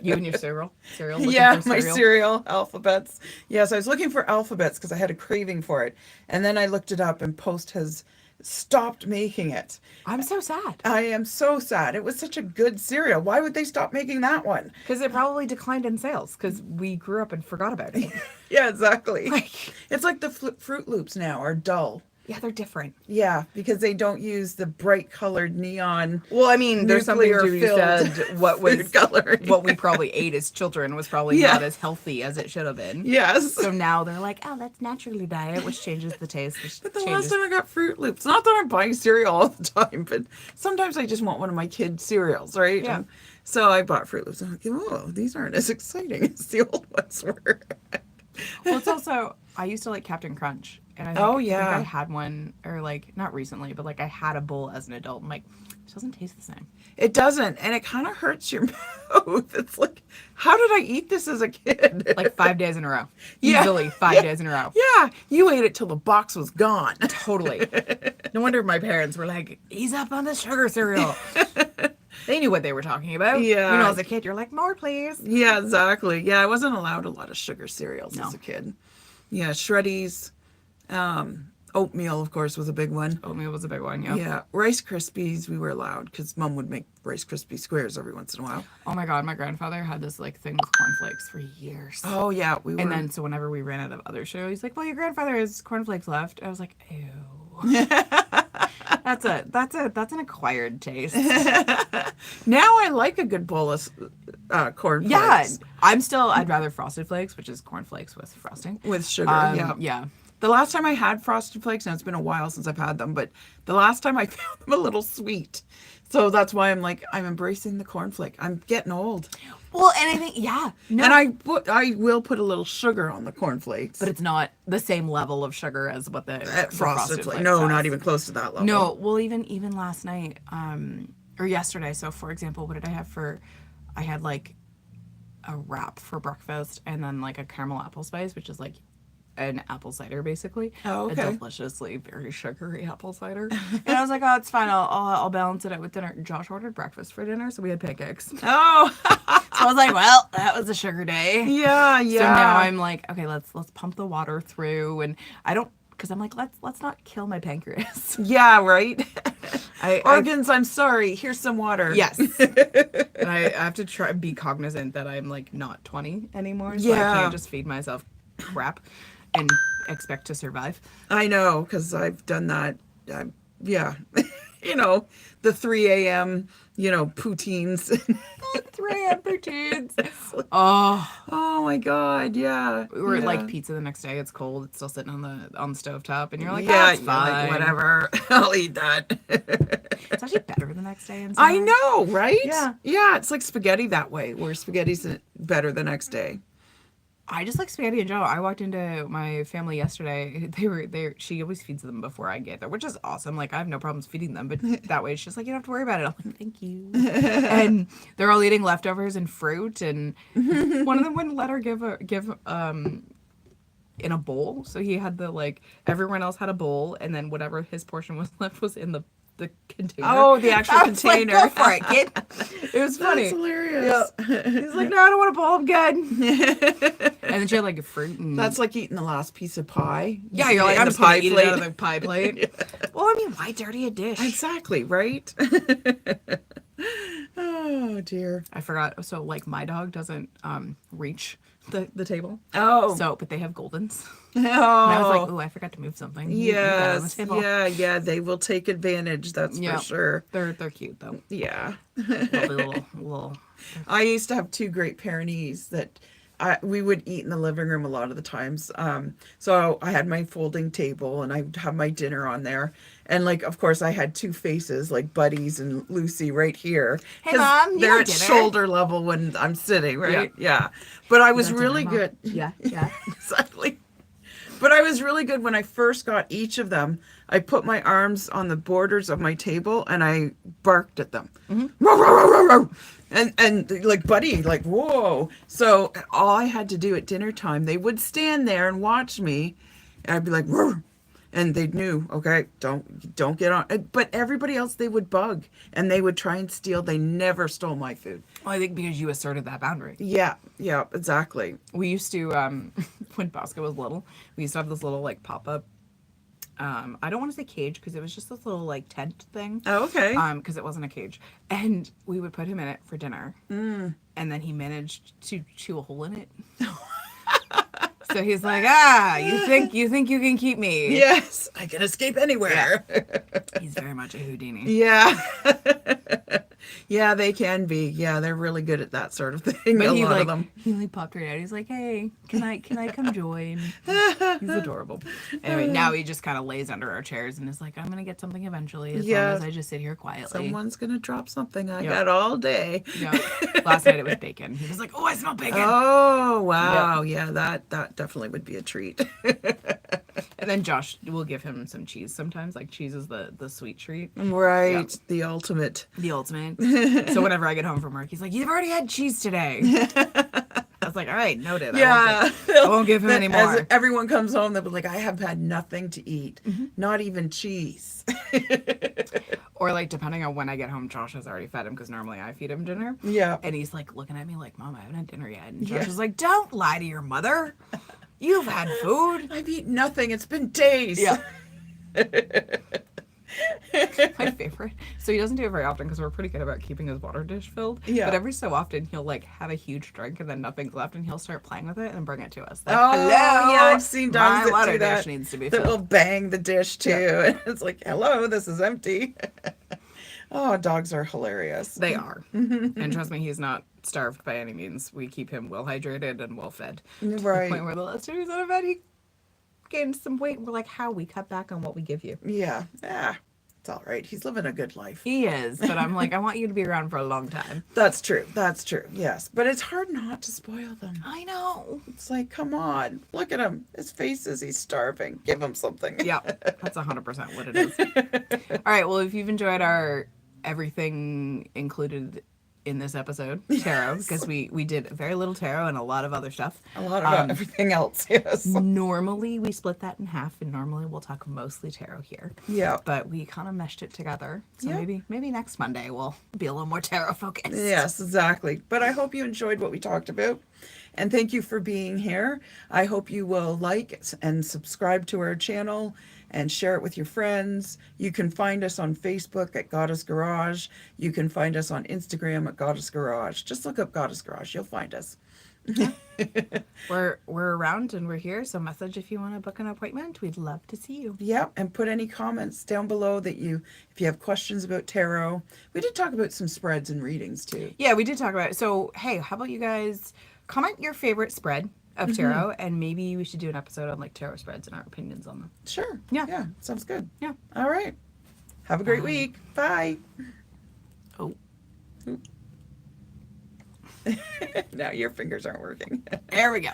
You and your cereal? Yeah, my cereal, alphabets. Yes, I was looking for alphabets because I had a craving for it. And then I looked it up, and Post has stopped making it. I'm so sad. I am so sad. It was such a good cereal. Why would they stop making that one? Because it probably declined in sales because we grew up and forgot about it. Yeah, exactly. Like, it's like the Fruit Loops now are dull. yeah, they're different. Yeah, because they don't use the bright colored neon. Well, I mean, there's something to be nuclear-filled said. What we probably ate as children was probably not as healthy as it should have been. Yes. So now they're like, oh, that's naturally diet, which changes the taste. But the last time I got Fruit Loops, not that I'm buying cereal all the time, but sometimes I just want one of my kids' cereals, right? Yeah. And so I bought Fruit Loops. I'm like, oh, these aren't as exciting as the old ones were. Well, it's also, I used to like Captain Crunch. And I think I had one, or like, not recently, but like I had a bowl as an adult. I'm like, it doesn't taste the same. It doesn't. And it kind of hurts your mouth. It's like, how did I eat this as a kid? Like 5 days in a row. Yeah. Easily 5 days in a row. Yeah. You ate it till the box was gone. Totally. No wonder my parents were like, ease up on the sugar cereal. They knew what they were talking about. Yeah. As a kid, you're like, more, please. Yeah, exactly. Yeah, I wasn't allowed a lot of sugar cereals as a kid. Yeah, Shreddies. Oatmeal, of course, was a big one. Oatmeal was a big one, yeah. Yeah. Rice Krispies, we were allowed because Mom would make Rice Krispie squares every once in a while. Oh my God, my grandfather had this like thing with cornflakes for years. Oh, yeah. We were. And then so whenever we ran out of other show, he's like, "Well, your grandfather has cornflakes left." I was like, "Ew." That's an acquired taste. Now I like a good bowl of cornflakes. Yeah, I'd rather Frosted Flakes, which is cornflakes with frosting. With sugar, yeah. Yeah. The last time I had Frosted Flakes, now it's been a while since I've had them, but the last time I found them a little sweet. So that's why I'm like, I'm embracing the cornflake. I'm getting old. Well, and I think, yeah. No. And I will put a little sugar on the cornflakes. But it's not the same level of sugar as what the Frosted Flakes. Flakes No, has. not even close to that level. No, well, even last night, or yesterday. So, for example, what did I have I had like a wrap for breakfast and then like a caramel apple spice, which is like an apple cider basically. Oh, okay. A deliciously very sugary apple cider. And I was like, oh, it's fine. I'll balance it out with dinner. Josh ordered breakfast for dinner, so we had pancakes. So Oh, I was like, well, that was a sugar day. yeah, yeah. So now I'm like, okay, let's pump the water through, and I don't, because I'm like, let's not kill my pancreas. Yeah, right? I Organs, I'm sorry. Here's some water. yes, and I have to try be cognizant that I'm like not 20 anymore, so I Yeah. can't just feed myself crap and expect to survive. I know, because I've done that. Yeah. The 3 a.m., poutines. 3 a.m. routines. Oh, Oh, my God. Yeah. or yeah. like pizza the next day. It's cold. It's still sitting on the stove top, and you're like, yeah, that's you're fine. like, whatever. I'll eat that. It's actually better the next day. I know, right? Yeah. Yeah, it's like spaghetti that way, where spaghetti's better the next day. I just like spaghetti in general. I walked into my family yesterday. She always feeds them before I get there, which is awesome. Like I have no problems feeding them, but that way it's just like you don't have to worry about it. I'm like, thank you. And they're all eating leftovers and fruit, and one of them wouldn't let her give in a bowl. So he had everyone else had a bowl, and then whatever his portion was left was in the container. Oh, the actual I was like, container. go for it, kid. It was funny. That's hilarious. He's like, no, I don't want a bowl. I'm good. And then she had like fruit and That's like eating the last piece of pie. yeah, you're like, In I'm the just gonna pie eat plate. it out of the pie plate. Well, I mean, why dirty a dish? Exactly, right? Oh, dear. I forgot. So, like, my dog doesn't reach the table. Oh. So, but they have Goldens. Oh. And I was like, oh, I forgot to move something. You got it on the Yes. table. Yeah, they will take advantage, that's Yeah. for sure. They're cute though. Yeah. Lovely little. I used to have two great Pyrenees that we would eat in the living room a lot of the times. So I had my folding table and I'd have my dinner on there. And like, of course, I had two faces like Buddy's and Lucy right here. Hey, 'Cause Mom, you they're had at dinner? shoulder level when I'm sitting, right? Yeah. But I was Is that really dinner, Mom? good. Yeah. Exactly. But I was really good when I first got each of them. I put my arms on the borders of my table and I barked at them. Row, row, row, row, row. And like Buddy, like, whoa. So all I had to do at dinner time, they would stand there and watch me. And I'd be like, row. And they knew, okay, don't get on. But everybody else they would bug and they would try and steal. They never stole my food. Well, I think because you asserted that boundary. Yeah, exactly. We used to, when Bosco was little, we used to have this little like pop up. I don't want to say cage because it was just this little like tent thing. Oh, okay. Because it wasn't a cage, and we would put him in it for dinner, and then he managed to chew a hole in it. So he's like, you think you can keep me? Yes, I can escape anywhere. He's very much a Houdini. Yeah. Yeah, they can be. Yeah, they're really good at that sort of thing. But a he lot like of them. he like popped right out. He's like, hey, can I come join? He's adorable. Anyway, now he just kind of lays under our chairs and is like, I'm gonna get something eventually as long as I just sit here quietly. Someone's gonna drop something I Yeah. got all day. Yeah. Last night it was bacon. He was like, oh, I smell bacon. Oh wow. Yeah, that definitely would be a treat. And then Josh will give him some cheese sometimes. Like cheese is the sweet treat. Right. Yeah. The ultimate. The ultimate. So whenever I get home from work, he's like, you've already had cheese today. I was like, all right, noted. Yeah. I won't give him any As more. everyone comes home, they'll be like, I have had nothing to eat. Not even cheese. Or like depending on when I get home, Josh has already fed him because normally I feed him dinner. Yeah. And he's like looking at me like, Mom, I haven't had dinner yet. And Josh is like, don't lie to your mother. You've had food. I've eaten nothing. It's been days. Yeah. My favorite. So he doesn't do it very often because we're pretty good about keeping his water dish filled. Yeah. But every so often he'll like have a huge drink and then nothing's left and he'll start playing with it and bring it to us. Like, Oh, hello, yeah, I've seen dogs my that water do that. dish needs to be That filled. will bang the dish too, and it's like, hello, this is empty. Oh, dogs are hilarious. They are. And trust me, he's not starved by any means. We keep him well hydrated and well fed. To the Right. point where the last time he was on a bed, he gained some weight. We're like, how? We cut back on what we give you. Yeah. Yeah. It's all right. He's living a good life. He is, but I'm like, I want you to be around for a long time. That's true. That's true. Yes. But it's hard not to spoil them. I know. It's like, come on. Look at him. His face is, he's starving. Give him something. Yeah, that's 100% what it is. All right, well, if you've enjoyed our everything included in this episode, tarot, because we did very little tarot and a lot of other stuff. A lot of everything else. Yes. Normally we split that in half, and normally we'll talk mostly tarot here. Yeah. But we kind of meshed it together, so Yeah. maybe next Monday we'll be a little more tarot focused. Yes, exactly. But I hope you enjoyed what we talked about. And thank you for being here. I hope you will like and subscribe to our channel and share it with your friends. You can find us on Facebook at Goddess Garage. You can find us on Instagram at Goddess Garage. Just look up Goddess Garage. You'll find us. We're around and we're here, so message if you want to book an appointment. We'd love to see you. Yeah, and put any comments down below that if you have questions about tarot. We did talk about some spreads and readings too. Yeah, we did talk about it. So, hey, how about you guys comment your favorite spread of tarot, and maybe we should do an episode on like tarot spreads and our opinions on them. Sure. Yeah. Yeah, sounds good. Yeah. All right. Have a great week. Bye. Oh, Now your fingers aren't working. there we go.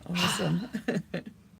Awesome.